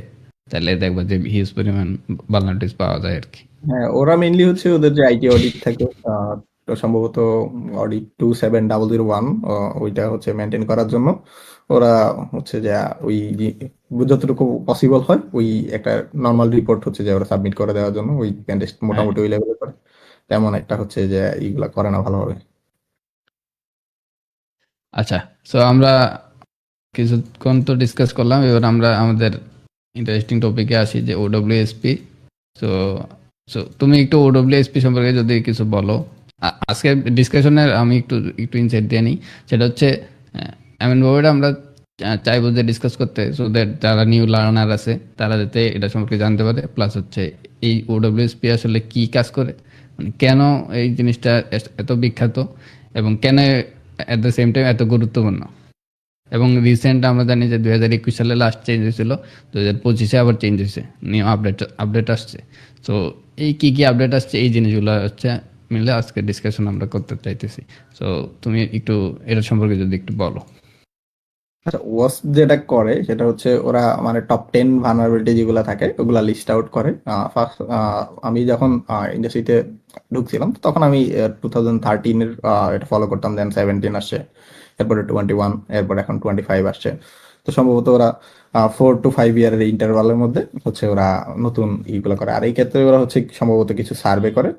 তাহলে দেখবা যে হিউজ পরিমাণ ভালনারিটিস পাওয়া যায় আর কি। হ্যাঁ, ওরা মেইনলি হচ্ছে ওদের যে আইটি অডিট থাকে, তো সম্ভবত অডিট 27001, ওইটা হচ্ছে মেনটেন করার জন্য ওরা হচ্ছে যে ওই যতটুকু পসিবল হয় ওই একটা নর্মাল রিপোর্ট হচ্ছে যে ওরা সাবমিট করে দেওয়ার জন্য ওই পেনটেস্ট হ্যাঁ, মোটামুটি ওই লেভেলে করে। তেমন একটা হচ্ছে যে এইগুলা করে না ভালোভাবে। আচ্ছা। সো আমরা কিছুক্ষণ তো ডিসকাস করলাম, এবার আমরা আমাদের ইন্টারেস্টিং টপিকে আসি যে ওডব্লিউএসপি। সো সো তুমি একটু ওডব্লিউএসপি সম্পর্কে যদি কিছু বলো। আজকে ডিসকাশনের আমি একটু একটু ইনসাইট দিয়ে নিই। সেটা হচ্ছে এমনভাবে আমরা চাইবো যে ডিসকাস করতে, সো দ্যাট যারা নিউ লার্নার আছে তারা যাতে এটা সম্পর্কে জানতে পারে, প্লাস হচ্ছে এই ওডব্লিউএসপি আসলে কি কাজ করে, মানে কেন এই জিনিসটা এত বিখ্যাত এবং কেন অ্যাট দ্য সেম টাইম এত গুরুত্বপূর্ণ। এবং রিসেন্ট আমরা জানি যে 2021 সালে লাস্ট চেঞ্জ হয়েছিল, 2025-এ আবার চেঞ্জ হয়েছে, নিউ আপডেট আসছে। তো এই কি কি আপডেট আসছে এই জিনিসগুলো হচ্ছে মিলে আজকে ডিসকাশন আমরা করতে চাইতেছি। সো তুমি একটু এটা সম্পর্কে যদি একটু বলো। আচ্ছা, ওয়াসপ যেটা করে সেটা হচ্ছে ওরা মানে টপ 10 ভালনারেবিলিটি যেগুলো থাকে ওগুলা লিস্ট আউট করে। ফার্স্ট আমি যখন ইন্ডাস্ট্রিতে ঢুকছিলাম তখন আমি 2013-এর এটা ফলো করতাম, দেন 17 আসছে, এরপরে 21, এরপর এখন 25 আসছে। তো সম্ভবত ওরা 4 to 5 ইয়ারের ইন্টারভালের মধ্যে হচ্ছে ওরা নতুন ইগুলো করে। আর এই ক্ষেত্রে ওরা হচ্ছে সম্ভবত কিছু সার্ভে করে।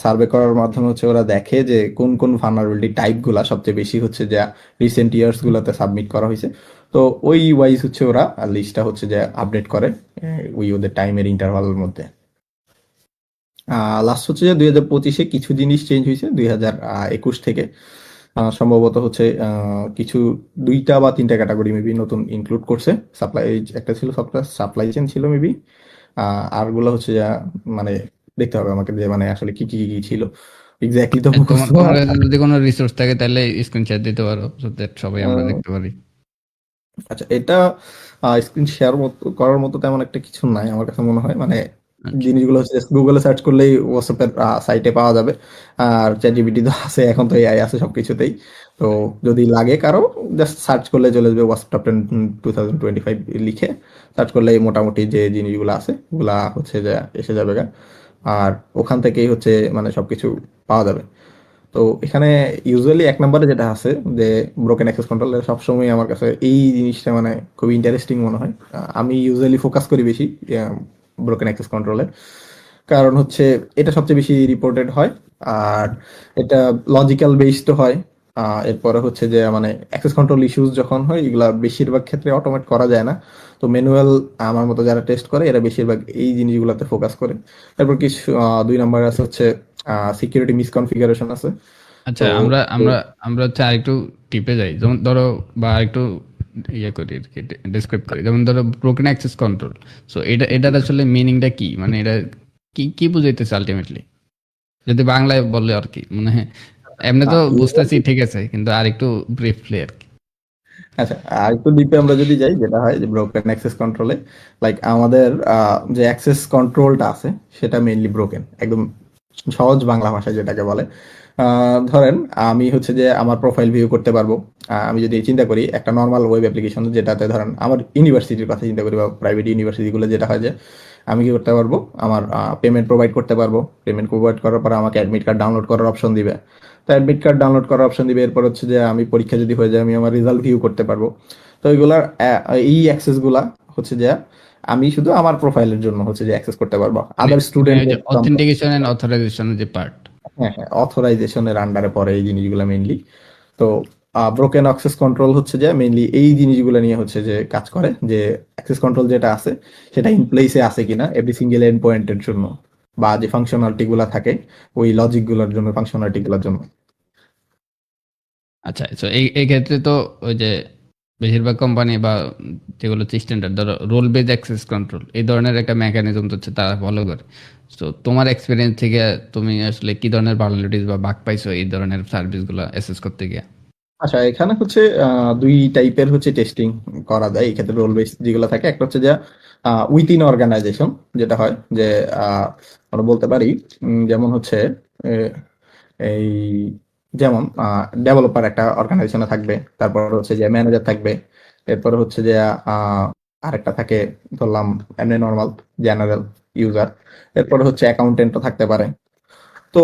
সার্ভে করার মাধ্যমে হচ্ছে ওরা দেখে যে কোন কোন ভালনারেবিলিটি টাইপ গুলা সবচেয়ে বেশি হচ্ছে যে রিসেন্ট ইয়ার্স গুলাতে সাবমিট করা হয়েছে। তো ওই ওয়াইজ হচ্ছে ওরা লিস্টটা হচ্ছে যে আপডেট করে ওই ওদের টাইমের ইন্টারভালের মধ্যে। লাস্ট হচ্ছে যে 2025-এ কিছু জিনিস চেঞ্জ হয়েছে 2021 থেকে। সম্ভবত হচ্ছে কিছু 2টা বা 3টা ক্যাটাগরি মেবি নতুন ইনক্লুড করছে। সাপ্লাই, একটা ছিল সাপ্লাই চেন ছিল মেবি। আরগুলো হচ্ছে যে মানে দেখতে হবে আমাকে যে মানে আসলে কি কি কি কি ছিল এক্স্যাক্টলি তো তোমার মুখস্থ তোমার আমার। কাছে যদি কোনো রিসোর্স থাকে তাহলে স্ক্রিনশট দিতে পারো, so that সবাই আমরা আহ, দেখতে পারি। আচ্ছা, এটা স্ক্রিন শেয়ার করার মতো তেমন একটা কিছু নাই আমার কাছে মনে হয়। মানে আচ্ছা। জিনিসগুলো হচ্ছে গুগলে সার্চ করলেই হোয়াটসঅ্যাপের সাইটে পাওয়া যাবে। আর চ্যাটজিপিটি তো আছে, এখন তো এআই আছে সবকিছুতেই। তো যদি লাগে কারো, জাস্ট সার্চ করলে চলে যাবে হোয়াটসঅ্যাপ টপ 10 2025 লিখে সার্চ করলে মোটামুটি যে জিনিসগুলো আছে ওগুলা হচ্ছে যে এসে যাবে গা। আর ওখান থেকেই হচ্ছে মানে সবকিছু পাওয়া যাবে। তো এখানে ইউজুয়ালি 1 নম্বরে যেটা আছে যে ব্রোকেন অ্যাক্সেস কন্ট্রোল, সবসময় আমার কাছে এই জিনিসটা মানে খুবই ইন্টারেস্টিং মনে হয়। আমি ইউজুয়ালি ফোকাস করি বেশি ব্রোকেন অ্যাক্সেস কন্ট্রোলে, কারণ হচ্ছে এটা সবচেয়ে বেশি রিপোর্টেড হয়। আর এটা লজিক্যাল বেসড হয়। এরপরে হচ্ছে যে মানে অ্যাক্সেস কন্ট্রোল ইস্যুস যখন হয় এগুলা বেশিরভাগ ক্ষেত্রে অটোমেট করা যায় না। তো ম্যানুয়াল আমার মতো যারা টেস্ট করে এরা বেশিরভাগ এই জিনিসগুলোতে ফোকাস করে। তারপর কিছু 2 নম্বরে আছে হচ্ছে সিকিউরিটি মিসকনফিগারেশন আছে। আচ্ছা, তো আমরা আমরা আমরা হচ্ছে আরেকটু টিপে যাই, যেমন ধরো বা একটু ইয়ে করি আর কি, ডেসক্রাইব করি। যেমন ধরো ব্রোকেন অ্যাক্সেস কন্ট্রোল, সো এটার আসলে মিনিংটা কি, মানে এটা কি কি বুঝাইতেছে আলটিমেটলি, যদি বাংলায় বলে আর কি, মানে এমনি তো বুঝতেছি ঠিক আছে, কিন্তু আর একটু ব্রিফলি আর কি। আচ্ছা, আর একটু ডিপে আমরা যদি যাই, যেটা হয় যে ব্রোকেন অ্যাক্সেস কন্ট্রোলে লাইক আমাদের যে অ্যাক্সেস কন্ট্রোলটা আছে সেটা মেইনলি ব্রোকেন, একদম সহজ বাংলা ভাষায় যেটাকে বলে। ধরেন আমি হচ্ছে যে আমার প্রোফাইল ভিউ করতে পারবো। আমি যদি চিন্তা করি একটা নর্মাল ওয়েব অ্যাপ্লিকেশন, যেটাতে ধরেন আমার ইউনিভার্সিটির কথা চিন্তা করি বা প্রাইভেট ইউনিভার্সিটিগুলো, যেটা হয় যে আমি কি করতে পারবো, আমার পেমেন্ট প্রোভাইড করতে পারবো। পেমেন্ট প্রোভাইড করার পর আমাকে অ্যাডমিট কার্ড ডাউনলোড করার অপশন দিবে। তো অ্যাডমিট কার্ড ডাউনলোড করার অপশন দিবে, এরপর হচ্ছে যে আমি পরীক্ষা যদি হয়ে যায় আমি আমার রেজাল্ট ভিউ করতে পারবো। তো এইগুলার এই অ্যাক্সেসগুলা হচ্ছে যে আমি শুধু আমার প্রোফাইলের জন্য হচ্ছে যে অ্যাক্সেস করতে পারবো, মানে আদার মানে ওই যে স্টুডেন্টের। অথেন্টিকেশন এন্ড অথরাইজেশনের যে পার্ট। হ্যাঁ, হ্যাঁ, অথরাইজেশনের আন্ডারে পড়ে এই জিনিসগুলো মেইনলি। তো ব্রোকেন অ্যাক্সেস কন্ট্রোল হচ্ছে যে মেইনলি এই জিনিসগুলো নিয়ে হচ্ছে যে কাজ করে, যে অ্যাক্সেস কন্ট্রোল যেটা আছে সেটা ইন প্লেসে আছে কিনা এভরি সিঙ্গেল এন্ড পয়েন্টের জন্য। বা যে ফাংশনালিটি গুলা থাকে ওই লজিক গুলোর জন্য, ফাংশনালিটি গুলোর জন্য। আচ্ছা, তো এই ক্ষেত্রে তো ওই যে বেশিরভাগ কোম্পানি বা যেগুলো হচ্ছে স্ট্যান্ডার্ড, ধরো রোল বেজ অ্যাক্সেস কন্ট্রোল এই ধরনের একটা মেকানিজম তো হচ্ছে তারা ফলো করে। তো তোমার এক্সপিরিয়েন্স থেকে তুমি আসলে কি ধরনের ভালনারেবিলিটিস বা বাগ পাইছো এই ধরনের সার্ভিসগুলো অ্যাসেস করতে গিয়ে? আচ্ছা, এখানে হচ্ছে দুই টাইপের হচ্ছে টেস্টিং করা যায় এই ক্ষেত্রে। রোল বেস যেগুলো থাকে, একটা হচ্ছে যে উইথিন অর্গানাইজেশন, যেটা হয় যে আমরা বলতে পারি যেমন হচ্ছে আহ, এই যেমন ডেভেলপার একটা অর্গানাইজেশনে থাকবে, তারপর হচ্ছে যে ম্যানেজার থাকবে, এরপর হচ্ছে যে আরেকটা থাকে ধরলাম এমনি নর্মাল জেনারেল ইউজার, এরপর হচ্ছে অ্যাকাউন্টেন্টও থাকতে পারে। তো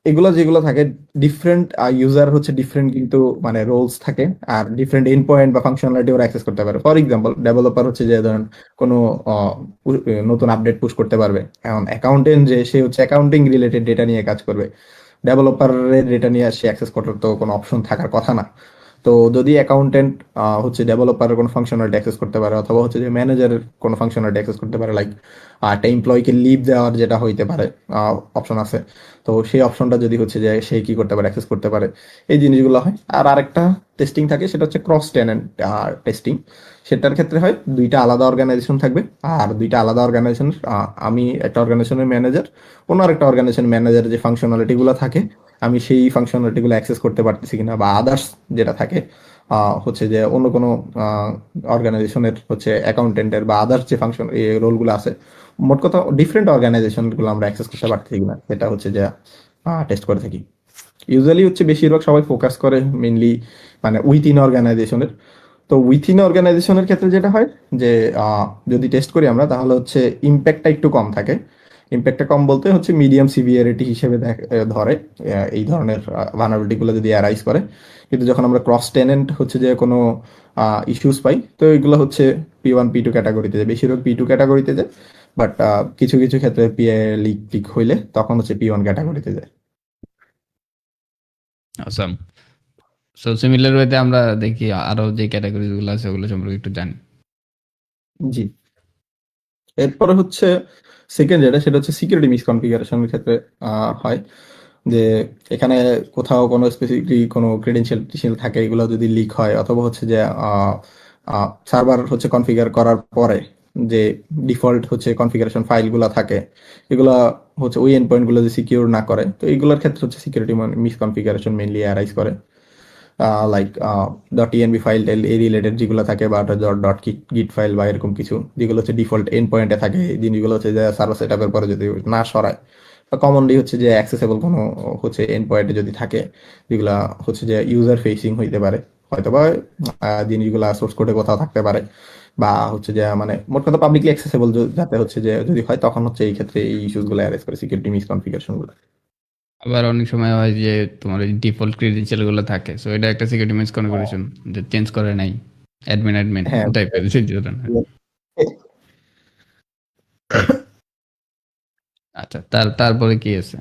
এগুলো যেগুলো থাকে ডিফারেন্ট ইউজার হচ্ছে ডিফারেন্ট কিন্তু মানে রোলস থাকে, আর ডিফারেন্ট এন্ড পয়েন্ট বা ফাংশনালিটি ওরা অ্যাক্সেস করতে পারে। ফর এক্সাম্পল ডেভেলপার হচ্ছে যে ধরেন কোনো আহ, নতুন আপডেট পুশ করতে পারবে। এখন অ্যাকাউন্টেন্ট যে সে হচ্ছে অ্যাকাউন্টিং রিলেটেড ডেটা নিয়ে কাজ করবে, ডেভেলপারের ডেটা নিয়ে সে অ্যাক্সেস করার তো কোনো অপশন থাকার কথা না। তো যদি অ্যাকাউন্টেন্ট হচ্ছে ডেভেলপারের কোনো ফাংশনালিটি অ্যাক্সেস করতে পারে, অথবা হচ্ছে যে ম্যানেজারের কোনো ফাংশনালিটি অ্যাক্সেস করতে পারে, লাইক একটা এমপ্লয়িকে লিভ দেওয়ার যেটা হইতে পারে অপশন আছে, তো সেই অপশনটা যদি হচ্ছে যে সে কি করতে পারে, অ্যাক্সেস করতে পারে, এই জিনিসগুলো হয়। আর আরেকটা টেস্টিং থাকে, সেটা হচ্ছে ক্রস টেনেন্ট টেস্টিং। সেটার ক্ষেত্রে হয় দুইটা আলাদা অর্গানাইজেশন থাকবে, আর দুইটা আলাদা অর্গানাইজেশন, আমি একটা অর্গানাইজেশনের ম্যানেজার, অন্য আরেকটা অর্গানাইজেশন ম্যানেজার যে ফাংশনালিটি গুলো থাকে আমি সেই ফাংশনালিটি গুলো অ্যাক্সেস করতে পারতেছি কিনা, বা আদার্স যেটা থাকে হচ্ছে যে অন্য কোনো অর্গানাইজেশনের হচ্ছে অ্যাকাউন্টেন্টের বা আদার্স যে ফাংশন এই রোলগুলো আছে, মোট কথা ডিফারেন্ট অর্গানাইজেশন গুলো আমরা অ্যাক্সেস করতে পারতেছি কিনা, সেটা হচ্ছে যে টেস্ট করে থাকি। ইউজুয়ালি হচ্ছে বেশিরভাগ সবাই ফোকাস করে মেইনলি মানে উইথিন অর্গানাইজেশনের। তো উইথিন অর্গানাইজেশনের ক্ষেত্রে যেটা হয় যে যদি টেস্ট করি আমরা, তাহলে হচ্ছে ইম্প্যাক্টটা একটু কম থাকে। ইম্প্যাক্টটা কম বলতে হচ্ছে মিডিয়াম সিভিয়ারিটি হিসেবে ধরে এই ধরনের ভালনারেবিলিটি গুলো যদি অ্যারাইজ করে। কিন্তু যখন আমরা ক্রস টেনেন্ট হচ্ছে যে কোনো ইস্যুস পাই, তো এগুলো হচ্ছে P1 P2 ক্যাটাগরিতে যায়, বেশিরভাগ P2 ক্যাটাগরিতে যায়। বাট কিছু কিছু ক্ষেত্রে পিএ লিক টিক হইলে তখন হচ্ছে P1 ক্যাটাগরিতে যায়। আসাম। সো সিমিলার ওয়েতে আমরা দেখি আরো যে ক্যাটাগরিজ গুলো আছে ওগুলো সম্পর্কে একটু জানি। জি। এরপরে হচ্ছে সেকেন্ড যেটা, সেটা হচ্ছে সিকিউরিটি মিসকনফিগারেশনের ক্ষেত্রে হয় যে এখানে কোথাও কোনো স্পেসিফিক কোনো ক্রেডেনশিয়াল থাকে, এগুলো যদি লিক হয়, অথবা হচ্ছে যে সার্ভার হচ্ছে কনফিগার করার পরে যে ডিফল্ট হচ্ছে কনফিগারেশন ফাইলগুলো থাকে, এগুলা হচ্ছে ওই এন্ড পয়েন্ট গুলো যে সিকিউর না করে, তো এগুলোর ক্ষেত্রে হচ্ছে সিকিউরিটি মিসকনফিগারেশন মেইনলি অ্যারাইজ করে। লাইক ডট ইএনবি ফাইল টেল এই রিলেটেড যেগুলো থাকে, বা ডট গিট ফাইল বা এরকম কিছু যেগুলো হচ্ছে ডিফল্ট এন্ড পয়েন্টে থাকে, এই জিনিসগুলো হচ্ছে যে সার্ভার সেট আপের পরে যদি না সরায়, বা কমনলি হচ্ছে যে অ্যাক্সেসেবল কোনো হচ্ছে এন্ড পয়েন্টে যদি থাকে, যেগুলা হচ্ছে যে ইউজার ফেসিং হইতে পারে, হয়তোবা জিনিসগুলা সোর্স কোডে কোথাও থাকতে পারে, বা হচ্ছে যে মানে মোট কথা পাবলিকলি অ্যাক্সেসেবল যাতে হচ্ছে যে যদি হয়, তখন হচ্ছে এই ক্ষেত্রে এই ইস্যুসগুলো অ্যারেস্ট করে সিকিউরিটি মিসকনফিগারেশন গুলো। আবার অনেক সময় হয় যে তোমার এই ডিফল্ট ক্রেডেনশিয়াল গুলো থাকে, সো এটা একটা সিকিউরিটি মিসকনফিগারেশন যে চেঞ্জ করে নাই অ্যাডমিন হ্যাঁ। টাইপের যে ধরনের। আচ্ছা, তারপরে কি আছে?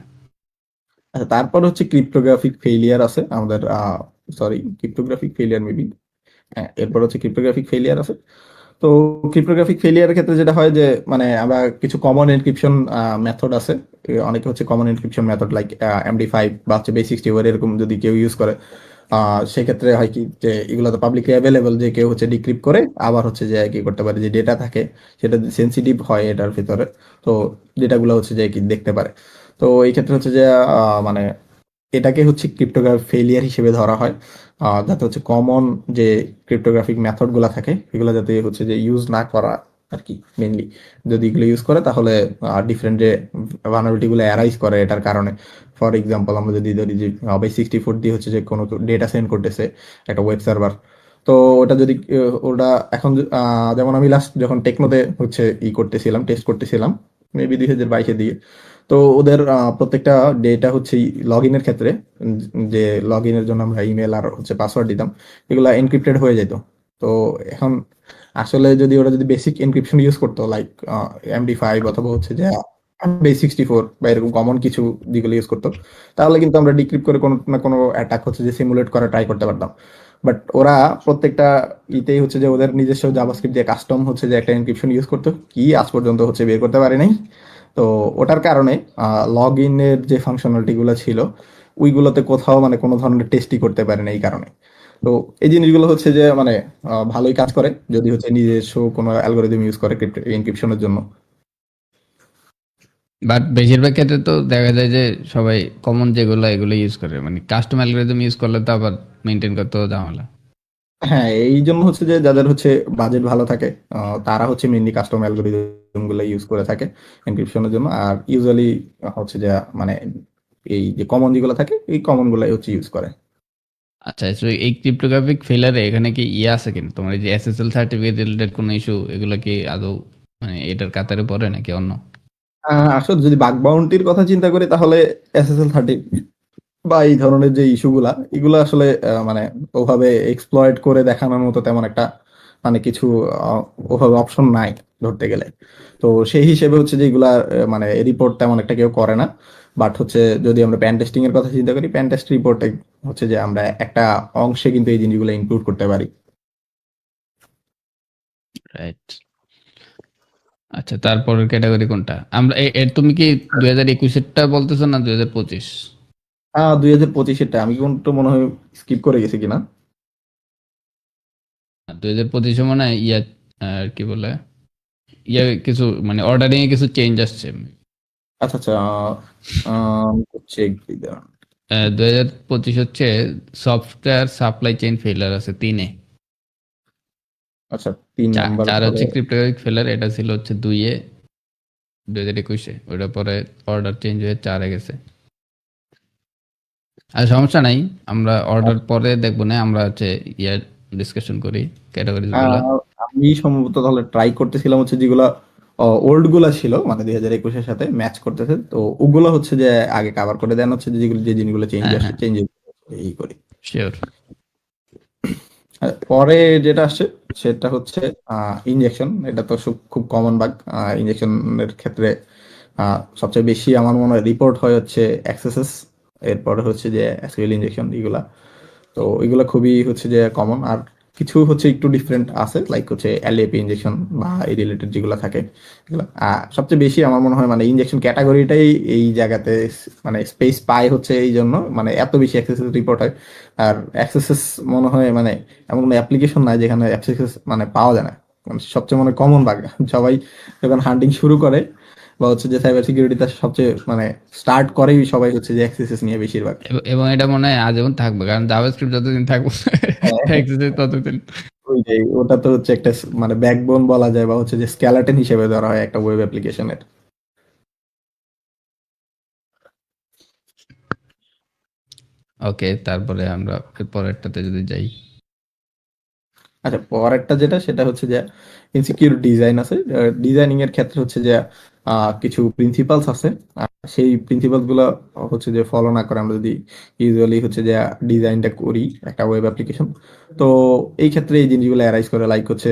আচ্ছা, তারপর হচ্ছে ক্রিপ্টোগ্রাফিক ফেইলিয়ার আছে আমাদের, সরি, ক্রিপ্টোগ্রাফিক ফেইলিয়ার মেবি, হ্যাঁ, এরপর হচ্ছে ক্রিপ্টোগ্রাফিক ফেইলিয়ার আছে। তো ক্রিপ্টোগ্রাফিক ফেলিয়ারের ক্ষেত্রে যেটা হয় যে মানে আমরা কিছু কমন এনক্রিপশন মেথড আছে। অনেকে হচ্ছে common encryption method like MD5 বা হচ্ছে বেসিক 64 এরকম যদি কেউ ইউজ করে, সেক্ষেত্রে হয় কি যে এগুলো তো পাবলিকলি অ্যাভেলেবল, যে কেউ হচ্ছে ডিক্রিপ্ট করে আবার হচ্ছে যে কি করতে পারে, যে ডেটা থাকে সেটা সেন্সিটিভ হয় এটার ভিতরে, তো ডেটাগুলো হচ্ছে যে কি দেখতে পারে। তো এই ক্ষেত্রে হচ্ছে যে মানে এটাকে হচ্ছে ক্রিপ্টোগ্রাফি ফেলিয়ার হিসেবে ধরা হয়। যাতে হচ্ছে কমন যে ক্রিপ্টোগ্রাফিক মেথড গুলা থাকে এগুলো যাতে হচ্ছে যে ইউজ না করা আর কি, মেনলি যদি এগুলো ইউজ করে তাহলে ডিফারেন্ট যে ভালনারেবিলিটি গুলো অ্যারাইজ করে এটার কারণে। ফর এক্সাম্পল আমরা যদি ধরি যে বাই 64 দিয়ে হচ্ছে যে কোনো ডেটা সেন্ড করতেছে একটা ওয়েব সার্ভার, তো ওটা যদি ওটা এখন যেমন আমি লাস্ট যখন টেকনোতে হচ্ছে করতেছিলাম, টেস্ট করতেছিলাম মেবি 2022-এর দিকে, তো ওদের প্রত্যেকটা ডেটা হচ্ছে লগ ইনের ক্ষেত্রে উম, যে লগ ইনের জন্য আমরা ইমেল আর হচ্ছে পাসওয়ার্ড দিতাম, এগুলা এনক্রিপ্টেড হয়ে যেত। তো এখন আসলে যদি ওরা যদি বেসিক এনক্রিপশন ইউজ করতো লাইক MD5 অথবা হচ্ছে যে বেস 64 বা এরকম কমন কিছু যেগুলো ইউজ করতো, তাহলে কিন্তু আমরা ডিক্রিপ্ট করে কোনো না কোনো অ্যাটাক হচ্ছে যে সিমুলেট করা ট্রাই করতে পারতাম। বাট ওরা প্রত্যেকটা ইতেই হচ্ছে যে ওদের নিজস্ব জাভাস্ক্রিপ্ট দিয়ে কাস্টম হচ্ছে যে একটা এনক্রিপশন ইউজ করতো, কি আজ পর্যন্ত হচ্ছে বের করতে পারে নাই। তো ওটার কারণে লগ ইনের যে ফাংশনালিটি গুলো ছিল ওইগুলোতে কোথাও মানে কোনো ধরনের টেস্টই করতে পারে না এই কারণে। তো এই জিনিসগুলো হচ্ছে যে মানে ভালোই কাজ করে যদি হচ্ছে নিজস্ব কোনো অ্যালগোরিদম ইউজ করে এনক্রিপশনের জন্য। বাট বেশিরভাগ ক্ষেত্রে তো দেখা যায় যে সবাই কমন যেগুলো এগুলো ইউজ করে, মানে কাস্টম অ্যালগোরিদম ইউজ করলে তো আবার মেনটেন করতেও ঝামেলা। হ্যাঁ, এই জন্য হচ্ছে যে যাদের হচ্ছে বাজেট ভালো থাকে তারা হচ্ছে মেইনলি কাস্টম অ্যালগোরিদম গুলো ইউজ করে থাকে এনক্রিপশনের জন্য। আর ইউজুয়ালি হচ্ছে যে মানে এই যে কমন যেগুলো থাকে এই কমন গুলাই হচ্ছে ইউজ করে। আচ্ছা, so এই ক্রিপ্টোগ্রাফিক ফেলারে এখানে কি ইয়ে আছে কিনা, তোমার এই যে এসএসএল সার্টিফিকেট রিলেটেড কোনো ইস্যু, এগুলো কি আদৌ মানে এটার কাতারে পড়ে নাকি অন্য? আসলে যদি বাগ বাউন্টির কথা চিন্তা করি তাহলে SSL 30 বা এই ধরনের যে ইস্যুগুলা এগুলো আসলে মানে ওভাবে এক্সপ্লয়েট করে দেখানোর মতো তেমন একটা মানে কিছু আহ, ওভাবে অপশন নাই ধরতে গেলে। তো সেই হিসেবে হচ্ছে যে এগুলা মানে রিপোর্ট তেমন একটা কেউ করে না। বাট হচ্ছে যদি আমরা প্যান টেস্টিং এর কথা চিন্তা করি, প্যান টেস্ট রিপোর্টে হচ্ছে যে আমরা একটা অংশে কিন্তু এই জিনিসগুলো ইনক্লুড করতে পারি। রাইট। আচ্ছা, তারপরের ক্যাটাগরি কোনটা? আমরা এর তুমি কি 2021-এরটা বলতেছো না 2025? 2025-এরটা আমি কোনটা মনে হয় স্কিপ করে গেছি কিনা। 2025-এ মনে হয় ইয়া কি বলে, ইয়া কিছু মানে অর্ডারিং এ কিছু চেঞ্জ আসছে। আচ্ছা আচ্ছা, চেক দিই। 2025 হচ্ছে সফটওয়্যার সাপ্লাই চেইন ফেলার আছে 3-এ। আচ্ছা, 3 নাম্বার চার হলে হচ্ছে ক্রিপ্টোগ্রাফিক ফেলার, এটা ছিল হচ্ছে 2-এ 2021-এ, ওটা পরে অর্ডার চেঞ্জ হয়ে 4-এ গেছে। আর সমস্যা নাই, আমরা অর্ডার পরে দেখবো না, আমরা হচ্ছে ইয়ার ডিসকাশন করি ক্যাটাগরিজ গুলা। আমি সম্ভবত তাহলে ট্রাই করতেছিলাম হচ্ছে যেগুলা ওল্ড গুলা ছিল মানে 2021-এর সাথে ম্যাচ করতেছে, তো ওগুলো হচ্ছে যে আগে কভার করে দেন, হচ্ছে যে যেগুলো যে জিনিসগুলো চেঞ্জ হ্যাঁ আসছে হ্যাঁ, চেঞ্জ এই করি। শিওর। আর পরে যেটা আসছে সেটা হচ্ছে ইনজেকশন। এটা তো খুব কমন বাগ। ইনজেকশনের ক্ষেত্রে সবচেয়ে বেশি আমার মনে হয় রিপোর্ট হয় হচ্ছে এক্সেসেস, এরপরে হচ্ছে যে এসকিউএল ইনজেকশন এগুলা। তো এগুলো খুবই হচ্ছে যে কমন। আর কিছু হচ্ছে একটু ডিফারেন্ট আছে লাইক হচ্ছে এলএপি ইনজেকশন বা এই রিলেটেড যেগুলো থাকে এগুলো। সবচেয়ে বেশি আমার মনে হয় মানে ইনজেকশন ক্যাটাগরিটাই এই জায়গাতে মানে স্পেস পায় হচ্ছে এই জন্য মানে এত বেশি অ্যাক্সেস রিপোর্ট হয়। আর অ্যাক্সেসেস মনে হয় মানে এমন কোনো অ্যাপ্লিকেশন নাই যেখানে অ্যাক্সেস মানে পাওয়া যায় না। মানে সবচেয়ে মনে হয় কমন বাগ। সবাই যখন হান্টিং শুরু করে বা হচ্ছে যে সাইবার সিকিউরিটিতে সবচেয়ে মানে স্টার্ট করেই সবাই হচ্ছে যে অ্যাক্সেস নিয়ে বেশিরভাগ। এবং এটা মনে হয় আজীবন থাকবে, কারণ জাভাস্ক্রিপ্ট যতদিন থাকবে হ্যাঁ, এক্সিস্ট ততদিন। ওই যে ওটা তো হচ্ছে একটা মানে ব্যাকবোন বলা যায় বা হচ্ছে যে স্কেলেটন হিসেবে ধরা হয় একটা ওয়েব অ্যাপ্লিকেশনের। ওকে, তারপরে আমরা পরেরটাতে যদি যাই। আচ্ছা, পরেরটা যেটা সেটা হচ্ছে যে ইনসিকিউর ডিজাইন আছে। ডিজাইনিং এর ক্ষেত্রে হচ্ছে যে কিছু প্রিন্সিপালস আছে। সেই প্রিন্সিপালস গুলো হচ্ছে যে ফলো না করে আমরা যদি ইউজুয়ালি হচ্ছে যে ডিজাইনটা করি একটা ওয়েব অ্যাপ্লিকেশন, তো এই ক্ষেত্রে এই জিনিসগুলো অ্যারাইজ করে লাইক হচ্ছে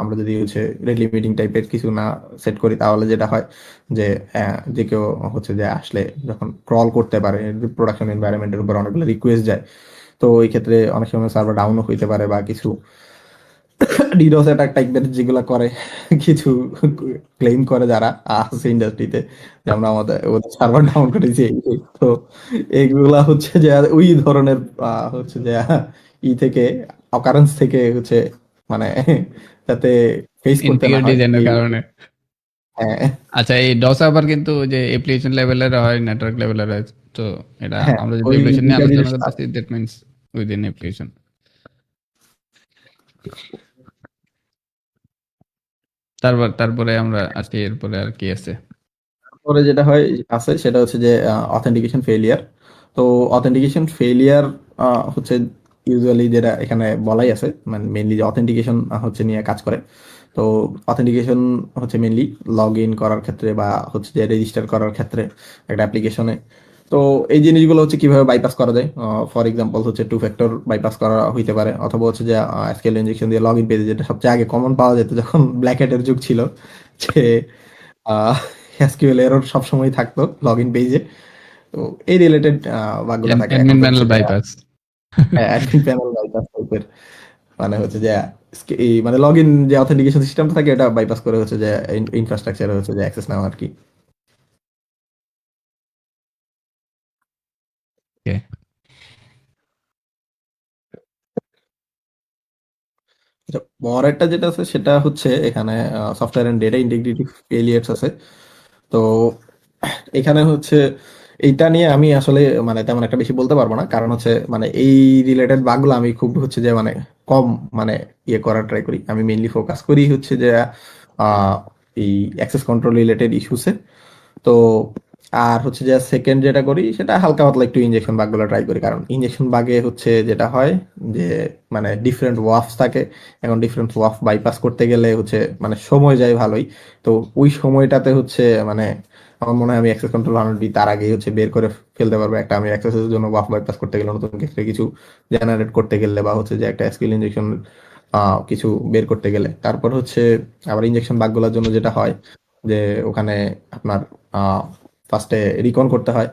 আমরা যদি হচ্ছে রেট লিমিটিং টাইপের কিছু না সেট করি তাহলে যেটা হয় যে যে কেউ হচ্ছে যে আসলে যখন ক্রল করতে পারে প্রোডাকশন এনভায়রনমেন্টের উপর অনেকগুলো রিকোয়েস্ট যায়, তো এই ক্ষেত্রে অনেক সময় সার্ভার ডাউনও হইতে পারে বা কিছু ডিডোস অ্যাটাক টাইপের যেগুলা করে কিছু ক্লেম করে যারা আছে ইন্ডাস্ট্রিতে যে আমরা আমাদের ওদের সার্ভার ডাউন করেছি এই সেই। তো এইগুলা হচ্ছে যে ওই ধরনের হচ্ছে যে ই থেকে অকারেন্স থেকে হচ্ছে মানে যাতে ফেস করতে না ইনসিকিউর হয় ডিজাইনের এই। কারণে। হ্যাঁ আচ্ছা, এই ডস আবার কিন্তু ওই যে অ্যাপ্লিকেশন লেভেলের হয়, নেটওয়ার্ক লেভেলের হয়। তো এটা হ্যাঁ, আমরা যদি ওই অ্যাপ্লিকেশন নিয়ে দুইটা আলোচনা জিনিস করতেছি, দ্যাট মিনস উইদিন অ্যাপ্লিকেশন। তারপরে আমরা আসি, এরপরে আর কি আছে? পরে যেটা হয় আছে সেটা হচ্ছে যে অথেন্টিকেশন ফেলিয়ার। তো অথেন্টিকেশন ফেলিয়ার হচ্ছে ইউজুয়ালি যেটা এখানে বলাই আছে মানে মেনলি যে অথেন্টিকেশন হচ্ছে নিয়ে কাজ করে। তো অথেন্টিকেশন হচ্ছে মেনলি লগ ইন করার ক্ষেত্রে বা হচ্ছে যে রেজিস্টার করার ক্ষেত্রে একটা অ্যাপ্লিকেশনে। তো এই জিনিসগুলো হচ্ছে কিভাবে বাইপাস করা যায়, ফর এক্সাম্পল হচ্ছে 2 ফ্যাক্টর বাইপাস করা হইতে পারে, অথবা হচ্ছে যে এসকিউএল ইনজেকশন দিয়ে লগ ইন পেজে যেটা সবচেয়ে আগে কমন পাওয়া যেত যখন ব্ল্যাক হ্যাটের যুগ ছিল, যে এসকিউএল এরর সবসময় থাকতো লগ ইন পেজে। তো এই রিলেটেড বাগগুলা থাকে এখন অ্যাডমিন তো প্যানেল হচ্ছে যে বাইপাস। অ্যাডমিন প্যানেল বাইপাস টাইপের মানে হচ্ছে যে এই মানে লগ ইন যে অথেন্টিকেশন সিস্টেমটা থাকে এটা বাইপাস করে হচ্ছে যে ইনফ্রাস্ট্রাকচারে হচ্ছে যে অ্যাক্সেস নেওয়া আর কি। ওকে। আচ্ছা, পরেরটা যেটা আছে সেটা হচ্ছে এখানে software and data integrity failures আছে। তো এখানে হচ্ছে এইটা নিয়ে আমি আসলে মানে তেমন একটা বেশি বলতে পারবো না, কারণ হচ্ছে মানে এই রিলেটেড বাগগুলো আমি খুব হচ্ছে যে মানে কম মানে করার ট্রাই করি। আমি মেইনলি ফোকাস করি হচ্ছে যে আহ, এই অ্যাক্সেস কন্ট্রোল রিলেটেড ইস্যুসে। তো আর হচ্ছে যে সেকেন্ড যেটা করি সেটা হালকা পাতলা একটু ইনজেকশন বাগগুলো ট্রাই করি, কারণ ইনজেকশন বাগে হচ্ছে যেটা হয় যে মানে ডিফারেন্ট ওয়াফস থাকে। এখন ডিফারেন্ট ওয়াফ বাইপাস করতে গেলে হচ্ছে মানে সময় যায় ভালোই। তো ওই সময়টাতে হচ্ছে মানে আমার মনে হয় আমি অ্যাক্সেস কন্ট্রোল 100B তার আগেই হচ্ছে বের করে ফেলতে পারবো। একটা আমি অ্যাক্সেসের জন্য ওয়াফ বাইপাস করতে গেলে, নতুন ক্ষেত্রে কিছু জেনারেট করতে গেলে, বা হচ্ছে যে একটা স্কিল ইনজেকশন কিছু বের করতে গেলে। তারপর হচ্ছে আবার ইনজেকশন বাগগুলোর জন্য যেটা হয় যে ওখানে আপনার ফার্স্টে রিকন করতে হয়।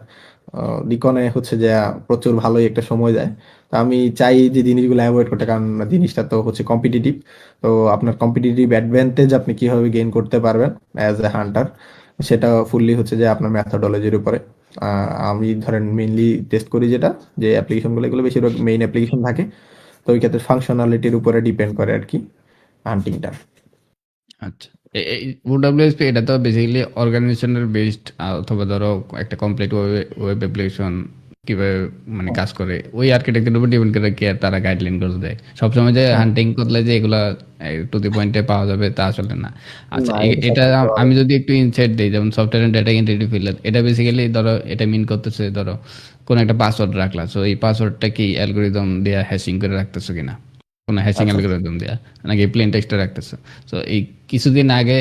রিকনে হচ্ছে যে প্রচুর ভালোই একটা সময় যায়। তো আমি চাই যে জিনিসগুলো অ্যাভয়েড করতে, কারণ জিনিসটা তো হচ্ছে কম্পিটিটিভ। তো আপনার কম্পিটিটিভ অ্যাডভান্টেজ আপনি কিভাবে গেইন করতে পারবেন অ্যাজ এ হান্টার, সেটা ফুললি হচ্ছে যে আপনার মেথোডোলজির উপরে। আমি ধরেন মেইনলি টেস্ট করি যেটা, যে অ্যাপ্লিকেশনগুলো এগুলো বেশিরভাগ মেইন অ্যাপ্লিকেশন থাকে। তো ওই ক্ষেত্রে ফাংশনালিটির উপরে ডিপেন্ড করে আর কি হান্টিংটা। আচ্ছা, এই ওডব্লিউএসপি এটা তো বেসিক্যালি অর্গানাইজেশনের বেসড, অথবা ধরো একটা কমপ্লিট ওয়েব অ্যাপ্লিকেশন কিভাবে মানে কাজ করে ওই আর্কিটেকচারের উপর ডিপেন্ড করে কি আর তারা গাইডলাইন করে দেয় সবসময় যে হ্যাঁ, হান্টিং করলে যে এগুলা টু দি পয়েন্টে পাওয়া যাবে তা আসলে না। আচ্ছা, না এটা এটা সবকিছু আমি যদি একটু ইনসাইট দিই, যেমন software and data integrity filter, এটা বেসিক্যালি ধরো এটা মিন করতেছে ধরো কোন একটা পাসওয়ার্ড রাখলা, সো এই পাসওয়ার্ডটা কি অ্যালগোরিদম দিয়ে হ্যাশিং করে রাখতেছো কিনা, কোনো হ্যাশিং আচ্ছা। অ্যালগোরিদম দেয়া, নাকি প্লেন টেক্সটে রাখতেছে। সো এই কিছুদিন আগে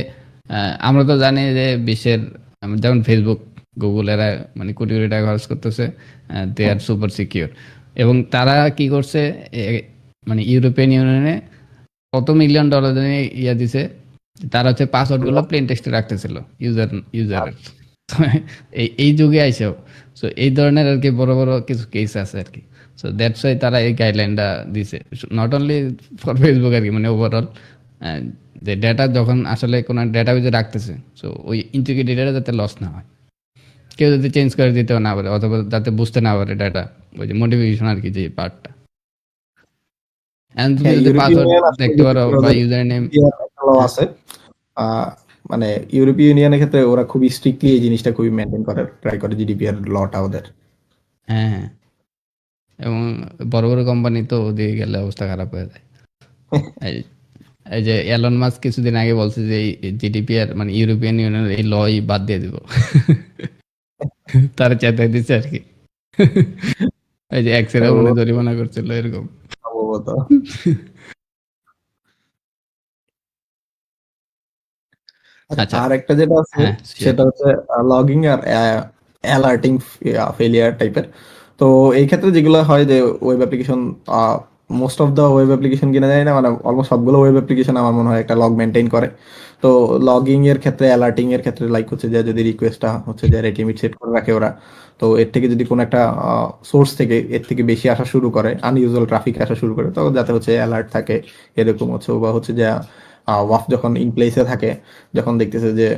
আমরা তো জানি যে বিশ্বের যেমন ফেসবুক, গুগল, এরা মানে কোটি কোটি টাকা খরচ করতেছে, দে হুম, আর সুপার সিকিউর। এবং তারা কি করছে, মানে ইউরোপিয়ান ইউনিয়নে কত মিলিয়ন ডলার দিয়ে ইয়া দিছে, তারা হচ্ছে পাসওয়ার্ড গুলো প্লেন টেক্সটে রাখতেছিল ইউজারের। এই এই যুগে আইসেও সো এই ধরনের আর কি বড় বড় কিছু কেস আছে আর কি। সো দ্যাটস ওয়াই তারা এই গাইডলাইনটা দিছে, নট অনলি ফর ফেসবুক আর কি, মানে ওভারঅল যে ডেটা যখন আসলে কোনো ডেটাবেজে রাখতেছে, সো ওই ইন্টিগ্রিটি ডেটা যাতে লস না হয়, কেউ যদি চেঞ্জ করে দিতেও না পারে, অথবা যাতে বুঝতে না পারে ডাটা, ওই যে মোটিভেশন আর কি, যে পার্টটা। এন্ড তুমি হ্যাঁ, যদি ইউরোপীয় পাসওয়ার্ড ইউনিয়ন আসলে দেখতে পারো বা ওদের ইউজার নেম। একটা law আছে। আহ, মানে ইউরোপীয় ইউনিয়নের ক্ষেত্রে ওরা খুবই স্ট্রিক্টলি এই জিনিসটা খুবই মেনটেন করে ট্রাই করে, জিডিপিআর লটা ওদের। হ্যাঁ, হ্যাঁ। এবং বড় বড় কোম্পানি তো ওদিকে গেলে অবস্থা খারাপ হয়ে যায়। এই এই যে এলন মাস্ক কিছুদিন আগে বলছে যে জিডিপিআর মানে ইউরোপিয়ান ইউনিয়নের এই লই বাদ দিয়ে দিব। তার চেতাই দিচ্ছে আর কি। এই যে এক্সেরা মনে সম্ভবত জরিমানা করছিল এরকম। সম্ভবত। আচ্ছা, আচ্ছা। আর একটা যেটা আছে হ্যাঁ, শিওর। সেটা হচ্ছে লগিং আর অ্যালার্টিং ফেলিয়ার টাইপের। তো এই ক্ষেত্রে যেগুলো হয় যে web application, most of the web application কিনা যায় না, মানে অলমোস্ট সবগুলো ওয়েব অ্যাপ্লিকেশন আমার মনে হয় একটা লগ মেনটেন করে। তো লগিং এর ক্ষেত্রে, অ্যালার্টিং এর ক্ষেত্রে লাইক হচ্ছে যে যদি রিকোয়েস্টটা হচ্ছে যে রেট লিমিট সেট করে রাখে ওরা, তো এর থেকে যদি কোনো একটা সোর্স থেকে এর থেকে বেশি আসা শুরু করে, আনইউজুয়াল ট্রাফিক আসা শুরু করে, তখন যাতে হচ্ছে অ্যালার্ট থাকে এরকম হচ্ছে। বা হচ্ছে যে ওয়াফ যখন ইন প্লেসে থাকে, যখন দেখতেছে যে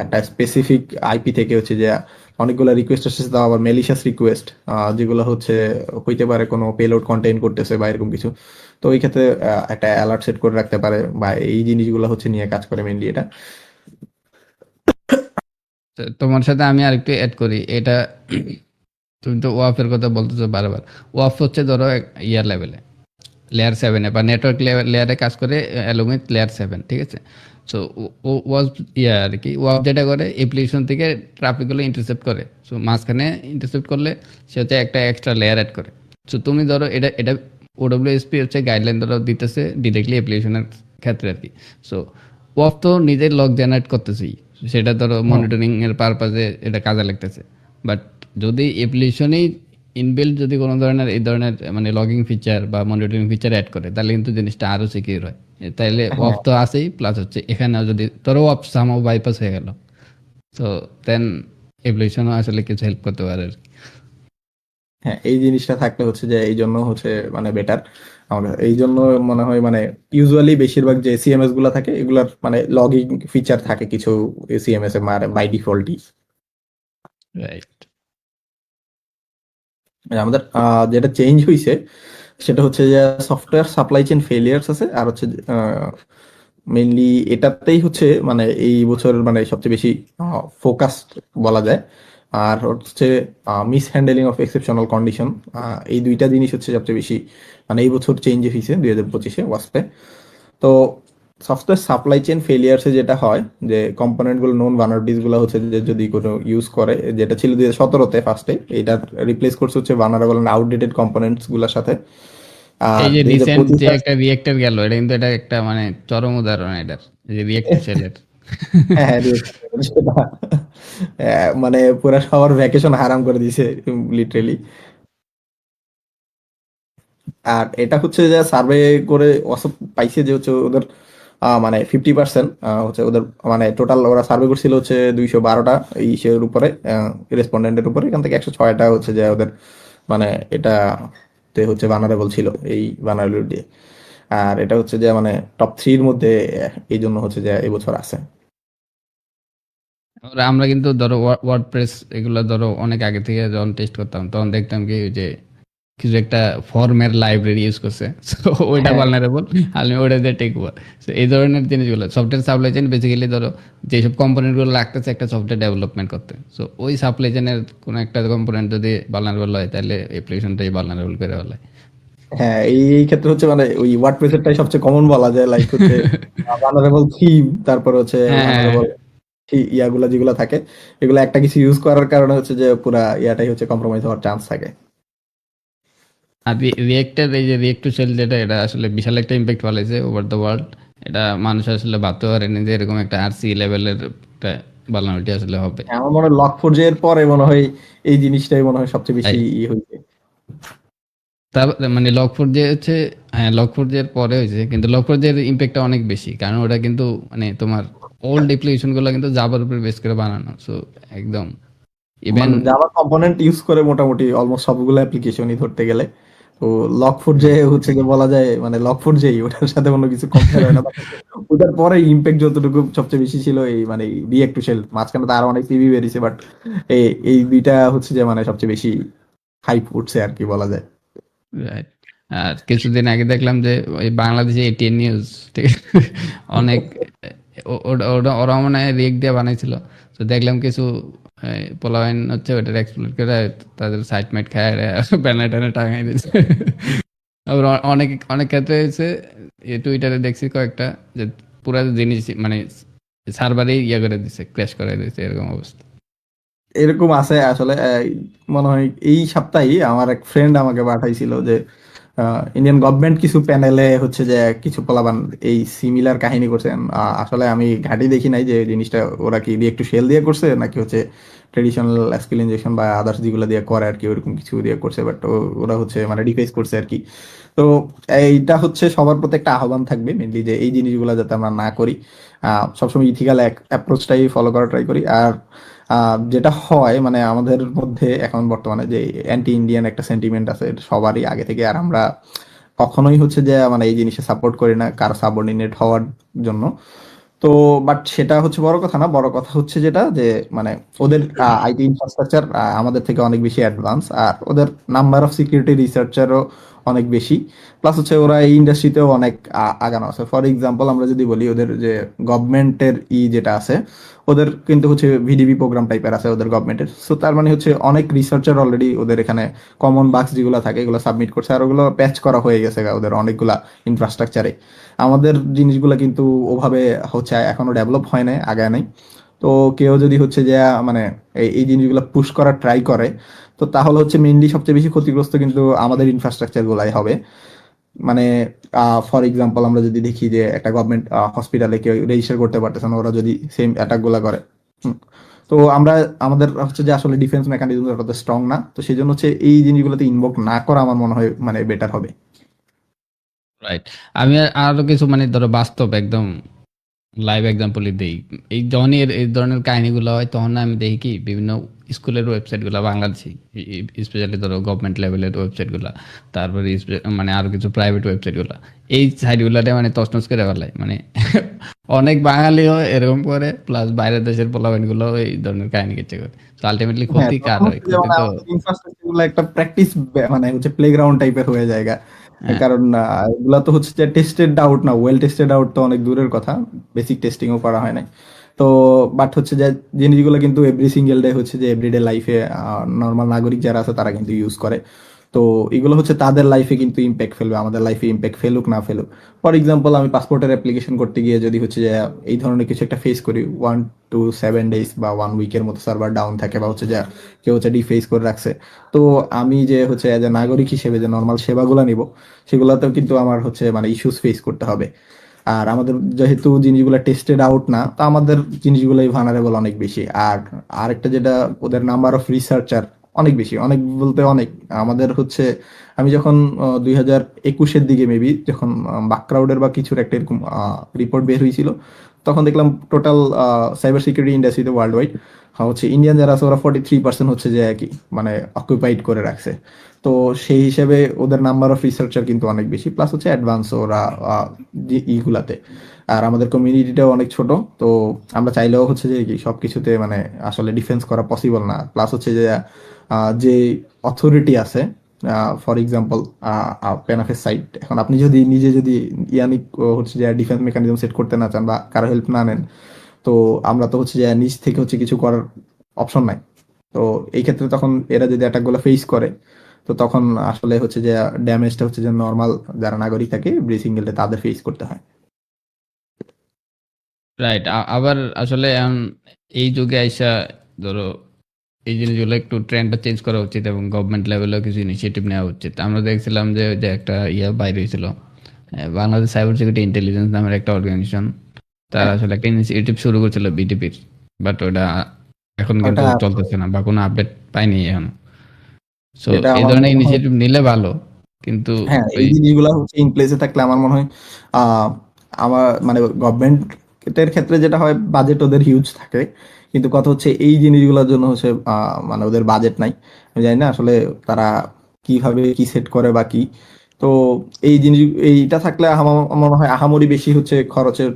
একটা স্পেসিফিক আইপি থেকে হচ্ছে যে অনেকগুলো রিকোয়েস্ট আসছে, তাও আবার মেলিশিয়াস রিকোয়েস্ট, যেগুলো হচ্ছে হইতে পারে কোনো পেলোড কন্টেইন করতেছে বা এরকম কিছু। তো ওই ক্ষেত্রে একটা অ্যালার্ট সেট করে রাখতে পারে, বা এই জিনিসগুলো হচ্ছে নিয়ে কাজ করে মেনলি এটা। তো তোমার সাথে আমি আরেকটু এড করি এটা। তুমি তো ওয়াফের কথা বলতেছো বারবার। ওয়াফ হচ্ছে ধরো ইয়ার লেভেলে, লেয়ার 7-এ বা নেটওয়ার্ক লেয়ারে কাজ করে অ্যালং উইথ লেয়ার 7, ঠিক আছে। সো ও ওয়াজ ইয়া আর কি, ওয়াফ যেটা করে অ্যাপ্লিকেশন থেকে ট্রাফিকগুলো ইন্টারসেপ্ট করে। সো মাঝখানে ইন্টারসেপ্ট করলে সে হচ্ছে একটা এক্সট্রা লেয়ার অ্যাড করে। সো তুমি ধরো এটা এটা ওডব্লিউএসপি হচ্ছে গাইডলাইন ধরো দিতেছে ডিরেক্টলি অ্যাপ্লিকেশনের ক্ষেত্রে আর কি। সো ওয়াফ তো নিজের লগ জেনারেট করতেছেই, সেটা ধরো হুম, মনিটরিং এর পারপাজে এটা কাজে লাগতেছে। বাট যদি অ্যাপ্লিকেশনেই ইনবিল্ট যদি কোনো ধরনের এই ধরনের মানে লগিং ফিচার বা মনিটরিং ফিচার অ্যাড করে, তাহলে কিন্তু জিনিসটা আরো সিকিউর হয়। তাইলে অফ হ্যাঁ, তো আছেই, প্লাস হচ্ছে এখানেও যদি ধরো অফ সামও বাইপাস হয়ে গেল, তো দেন অ্যাপ্লিকেশনও আসলে কিছু হেল্প করতে পারে আর কি। হ্যাঁ, এই জিনিসটা থাকলে হচ্ছে যে এই জন্য হচ্ছে মানে বেটার। আমার এই জন্য মনে হয় মানে ইউজুয়ালি বেশিরভাগ যে সিএমএস গুলা থাকে এগুলার মানে লগিং ফিচার থাকে কিছু সিএমএস এর বাই ডিফল্টই। রাইট। আমাদের যেটা চেঞ্জ হয়েছে সেটা হচ্ছে যে সফটওয়্যার সাপ্লাই চেইন ফেলিয়ার্স আছে, আর হচ্ছে মেইনলি এটাতেই হচ্ছে মানে এই বছর মানে সবচেয়ে বেশি ফোকাসড বলা যায়। আর হচ্ছে miss handling of exceptional condition, এই দুইটা জিনিস হচ্ছে সবচেয়ে বেশি মানে এই বছর চেঞ্জ হয়েছে 2025-এ ওয়াসপে। তো সফটওয়্যার সাপ্লাই চেইন ফেলিয়ার্সে যেটা হয় যে কম্পোনেন্ট গুলো নোন ভালনারেবিলিটিস গুলো হচ্ছে যে যদি কোনো ইউজ করে, যেটা ছিল 2017-তে ফার্স্টে, এটা রিপ্লেস করছে হচ্ছে ভালনারেবল এন্ড আউটডেটেড কম্পোনেন্টস গুলোর সাথে। আর এই যে দুই হাজার রিসেন্ট পঁচিশ যে একটা রিয়েক্টর গেল, এটা কিন্তু এটা একটা মানে চরম উদাহরণ এটার, এই যে রিয়েক্ট টু সেলের। হ্যাঁ হ্যাঁ সেটা মানে পুরা সবার ভ্যাকেশন হারাম করে দিছে লিটারেলি। আর এটা হচ্ছে যে সার্ভে করে অসব পাইছে যে হচ্ছে ওদের মানে 50% হচ্ছে ওদের মানে টোটাল ওরা সার্ভে করছিল হচ্ছে 212টা ইসের উপরে রেসপন্ডেন্টের উপরে, এখান থেকে 106টা হচ্ছে যে ওদের মানে এটা তে হচ্ছে ভানারেবল ছিল এই ভানারেবিলিটি। আর এটা হচ্ছে যে মানে টপ 3-র মধ্যে এই জন্য হচ্ছে যে এবছর আছে। আমরা কিন্তু ধরো ওয়ার্ডপ্রেস এগুলো ধরো অনেক আগে থেকে যখন টেস্ট করতাম তখন দেখতাম কি ওই যে কিছু একটা ফর্মের লাইব্রেরি ইউজ করছে, সো ওইটা হ্যাঁ ভালনারেবল, আমি ওইটা দিয়ে টেকবো। সো এই ধরনের জিনিসগুলো সফটওয়্যার সাপ্লাই চেইন বেসিক্যালি ধরো যেসব কম্পোনেন্টগুলো লাগতেছে একটা সফটওয়্যার ডেভেলপমেন্ট করতে, সো ওই সাপ্লাই চেইনের কোনো একটা কম্পোনেন্ট যদি ভালনারেবল হয় তাহলে অ্যাপ্লিকেশনটাই ভালনারেবল করে ফেলে। হ্যাঁ এই এই ক্ষেত্রে হচ্ছে মানে ওই ওয়ার্ডপ্রেসেরটাই সবচেয়ে কমন বলা যায়, লাইক হচ্ছে ভানারেবল থিম, তারপর হচ্ছে হ্যাঁ, ভানারেবল ইয়াগুলা যেগুলো থাকে, এগুলো একটা কিছু ইউজ করার কারণে হচ্ছে যে পুরা ইয়াটাই হচ্ছে কম্প্রোমাইজ হওয়ার চান্স থাকে। আর রিয়েক্টের এই যে রিয়েক্ট টু সেল যেটা, এটা আসলে বিশাল একটা ইম্প্যাক্ট ফেলেছে ওভার দ্য ওয়ার্ল্ড। এটা মানুষ আসলে ভাবতে পারেনি যে এরকম একটা আরসি লেভেলের একটা ভালনারেবিলিটি আসলে হবে। আমার মনে হয় লক4j এর পরে মনে হয় এই জিনিসটাই মনে হয় সবচেয়ে বেশি তাই হয়েছে। তার মানে লক4 যে হচ্ছে, হ্যাঁ লক4 এর পরে হয়েছে, কিন্তু লক4 এর ইম্প্যাক্টটা অনেক বেশি, কারণ ওটা কিন্তু মানে তোমার ওল্ড অ্যাপ্লিকেশন গুলো কিন্তু জাভার উপর বেস করে বানানো, সো একদম ইভেন মানে জাভা কম্পোনেন্ট ইউজ করে মোটামুটি অলমোস্ট সবগুলো অ্যাপ্লিকেশনই ধরতে গেলে। তো লক4j হচ্ছে যে বলা যায় মানে লক4j ওটার সাথে কোনো কিছু কম্পেয়ার হয় না। But ওটার পরে ইম্প্যাক্ট যতটুকু সবচেয়ে বেশি ছিল এই মানে রিয়েক্ট টু শেল, মাঝখানে তো আরো অনেক পিভি বেরিয়েছে, বাট এই এই দুইটা হচ্ছে যে মানে সবচেয়ে বেশি হাইপ উঠছে আর কি বলা যায়। রাইট। আর কিছুদিন আগে দেখলাম যে ওই বাংলাদেশে এটিএন নিউজ, ঠিক আছে? অনেক ওরা মানে রিয়েক্ট দিয়ে বানাইছিল। তো দেখলাম কিছু পোলাপাইন হচ্ছে ওটার এক্সপ্লোর করে তাদের সাইট মাইট খায় ব্যানার ট্যানার টাঙাই দিয়েছে। আবার অনেক অনেক ক্ষেত্রে হয়েছে, টুইটারে দেখছি কয়েকটা যে পুরা জিনিস মানে সার্ভারেই ইয়ে করে দিছে, ক্র্যাশ করে দিছে, এরকম অবস্থা। এরকম আছে আসলে মনে হয় এই সপ্তাহেই আমার এক ফ্রেন্ড আমাকে পাঠাইছিল যে ইন্ডিয়ান গভর্নমেন্ট কিছু প্যানেলে হচ্ছে যে কিছু পোলাপান এই সিমিলার কাহিনী করছেন। আসলে আমি ঘাটি দেখি নাই যে জিনিসটা ওরা কি দিয়ে একটু শেল দিয়ে করছে নাকি হচ্ছে ট্রেডিশনাল স্কিল ইনজেকশন বা আদার্স যেগুলো দিয়ে করে আর কি ওরকম কিছু দিয়ে করছে, বাট ওরা হচ্ছে মানে ডিফেন্স করছে আর কি। তো এইটা হচ্ছে সবার প্রতি একটা আহ্বান থাকবে মেনলি যে এই জিনিসগুলো যাতে আমরা না করি, সবসময় ইথিক্যাল অ্যাপ্রোচটাই ফলো করা ট্রাই করি। আর যেটা হয় মানে আমাদের মধ্যে এখন বর্তমানে যে অ্যান্টি ইন্ডিয়ান একটা সেন্টিমেন্ট আছে এটা সবারই আগে থেকে, আর আমরা কখনোই হচ্ছে যে মানে এই জিনিসে সাপোর্ট করি না কার সাবঅর্ডিনেট হওয়ার জন্য। তো বাট সেটা হচ্ছে বড় কথা না, বড় কথা হচ্ছে যেটা যে মানে ওদের আইটি ইনফ্রাস্ট্রাকচার আমাদের থেকে অনেক বেশি অ্যাডভান্স, আর ওদের নাম্বার অফ সিকিউরিটি রিসার্চারও অনেক বেশি। প্লাস হচ্ছে ওরা এই ইন্ডাস্ট্রিতেও অনেক আগানো আছে। ফর এক্সাম্পল আমরা যদি বলি ওদের যে গভর্নমেন্টের যেটা আছে, ওদের কিন্তু হচ্ছে ভিডিবি প্রোগ্রাম টাইপের আছে ওদের গভর্নমেন্টের। সো তার মানে হচ্ছে অনেক রিসার্চার অলরেডি ওদের এখানে কমন বাগস যেগুলো থাকে এগুলো সাবমিট করছে, আর ওগুলো প্যাচ করা হয়ে গেছে ওদের অনেকগুলা ইনফ্রাস্ট্রাকচারে। আমাদের জিনিসগুলো কিন্তু ওভাবে হচ্ছে এখনো ডেভেলপ হয় নাই, আগায় নাই। তো কেউ যদি হচ্ছে যে মানে এই জিনিসগুলো পুশ করার ট্রাই করে, তো তাহলে হচ্ছে মেইনলি সবচেয়ে বেশি ক্ষতিগ্রস্ত কিন্তু আমাদের ইনফ্রাস্ট্রাকচার গুলাই হবে। মানে ফর এক্সাম্পল আমরা যদি দেখি যে একটা গভর্নমেন্ট হসপিটালে কেউ রেজিস্টার করতে পারতেছে না, ওরা যদি সেম অ্যাটাক গুলা করে। হুম। তো আমরা আমাদের হচ্ছে যে আসলে ডিফেন্স মেকানিজম তত স্ট্রং না, তো সেই জন্য হচ্ছে এই জিনিসগুলোতে ইনভোক না করা আমার মনে হয় মানে বেটার হবে। রাইট। আমি আরো কিছু মানে ধরো বাস্তব একদম লাইভ এক্সাম্পলই দেই। এই যখনই এই ধরনের কাহিনীগুলো হয় তখন আমি দেখি কি বিভিন্ন স্কুলের ওয়েবসাইটগুলো বাংলাদেশি, স্পেশালি ধরো গভর্নমেন্ট লেভেলের ওয়েবসাইটগুলো, তারপরে মানে আরো কিছু প্রাইভেট ওয়েবসাইটগুলো, এই সাইটগুলোতে মানে তছনছ করে ফেলায়। মানে অনেক বাঙালিও এরকম করে, প্লাস বাইরের দেশের পোলাপাইনগুলো এই ধরনের কাহিনী কেচে করে। তো আলটিমেটলি হ্যাঁ, ক্ষতি কার তখন হয়? হচ্ছে যে ক্ষতি মানে তো আমাদের ইনফ্রাস্ট্রাকচার গুলো একটা প্র্যাকটিস মানে হচ্ছে প্লেগ্রাউন্ড টাইপের হয়ে জায়গা। হ্যাঁ, কারণ এগুলা তো হচ্ছে যে টেস্টেড আউট না, ওয়েল টেস্টেড আউট তো অনেক দূরের কথা, বেসিক টেস্টিংও করা হয় নাই। তো বাট হচ্ছে যে জিনিসগুলো কিন্তু এভরি সিঙ্গেল ডে হচ্ছে যে এভরিডে লাইফে নর্মাল নাগরিক যারা আছে তারা কিন্তু ইউজ করে। তো এগুলো হচ্ছে তাদের লাইফে কিন্তু ইম্প্যাক্ট ফেলবে, আমাদের লাইফে ইম্প্যাক্ট ফেলুক না ফেলুক। ফর এক্সাম্পল আমি পাসপোর্টের অ্যাপ্লিকেশন করতে গিয়ে যদি হচ্ছে যে এই ধরনের কিছু একটা ফেস করি, 1 to 7 days বা 1 উইকের মতো সার্ভার ডাউন থাকে, বা হচ্ছে যে কেউ হচ্ছে ডিফেস করে রাখছে, তো আমি যে হচ্ছে এজ এ নাগরিক হিসেবে যে নর্মাল সেবাগুলো নিব, সেগুলোতেও কিন্তু আমার হচ্ছে মানে ইস্যুস ফেস করতে হবে। আর আমাদের যেহেতু জিনিসগুলো টেস্টেড আউট না, তো আমাদের জিনিসগুলোই ভানারেবল অনেক বেশি। আর আরেকটা যেটা, ওদের নাম্বার অফ রিসার্চার অনেক বেশি, অনেক বলতে অনেক। আমাদের হচ্ছে আমি যখন 2021-এর দিকে মেবি, যখন বাকক্রাউডের বা কিছুর একটা এরকম রিপোর্ট বের হয়েছিল, তখন দেখলাম টোটাল সাইবার সিকিউরিটি ইন্ডাস্ট্রিতে ওয়ার্ল্ড ওয়াইড হচ্ছে ইন্ডিয়ান যারা আছে ওরা 43% হচ্ছে যে কি মানে অকুপাইড করে রাখছে। তো সেই হিসেবে ওদের নাম্বার অফ রিসার্চার কিন্তু অনেক বেশি, প্লাস হচ্ছে অ্যাডভান্স ওরা ইগুলাতে। আর আমাদের কমিউনিটিটাও অনেক ছোট। তো আমরা চাইলেও হচ্ছে যে কি সবকিছুতে মানে আসলে ডিফেন্স করা পসিবল না। প্লাস হচ্ছে যে যে অথরিটি আছে, ফর এক্সাম্পল পেনাফের সাইট, এখন আপনি যদি নিজে যদি ইয়ানিক হচ্ছে যে ডিফেন্স মেকানিজম সেট করতে না চান বা কারো হেল্প না নেন, তো আমরা তো হচ্ছে যে নিজ থেকে হচ্ছে কিছু করার অপশন নাই। তো এই ক্ষেত্রে তখন এরা যদি অ্যাটাক গুলো ফেস করে, তো তখন আসলে হচ্ছে যে ড্যামেজটা হচ্ছে যে নর্মাল যারা নাগরিক থাকে ব্রিসিঙ্গেলে তাদের ফেস করতে হয়। রাইট। আবার আসলে এখন এই যুগে আইসা ধরো এই জিনিসগুলো একটু ট্রেন্ডটা চেঞ্জ করা উচিত এবং গভর্নমেন্ট লেভেলেও কিছু ইনিশিয়েটিভ নেওয়া উচিত। আমরা দেখছিলাম যে যে একটা বাইর হয়েছিল, বাংলাদেশ সাইবার সিকিউরিটি ইন্টেলিজেন্স নামের একটা অর্গানাইজেশন, তারা হ্যাঁ, আসলে একটা ইনিশিয়েটিভ শুরু করেছিল বিটিপির, বাট ওটা এখন কিন্তু ওটা চলতেছে না বা কোনো আপডেট পাইনি এখন। সো এটা এই আমার ধরনের মনে হয়, ইনিশিয়েটিভ নিলে ভালো, কিন্তু হ্যাঁ, এই ওই জিনিসগুলো হচ্ছে ইন প্লেসে থাকলে আমার মনে হয় আহ, আমার মানে গভর্নমেন্টের ক্ষেত্রে যেটা হয়, বাজেট ওদের হিউজ থাকে, কিন্তু কথা হচ্ছে এই জিনিসগুলোর জন্য হচ্ছে মানে ওদের বাজেট নাই। আমি জানি না আসলে তারা কিভাবে কি সেট করে বা কি। তো এই জিনিস, এইটা থাকলে আমার মনে হয় আহামরি বেশি হচ্ছে খরচের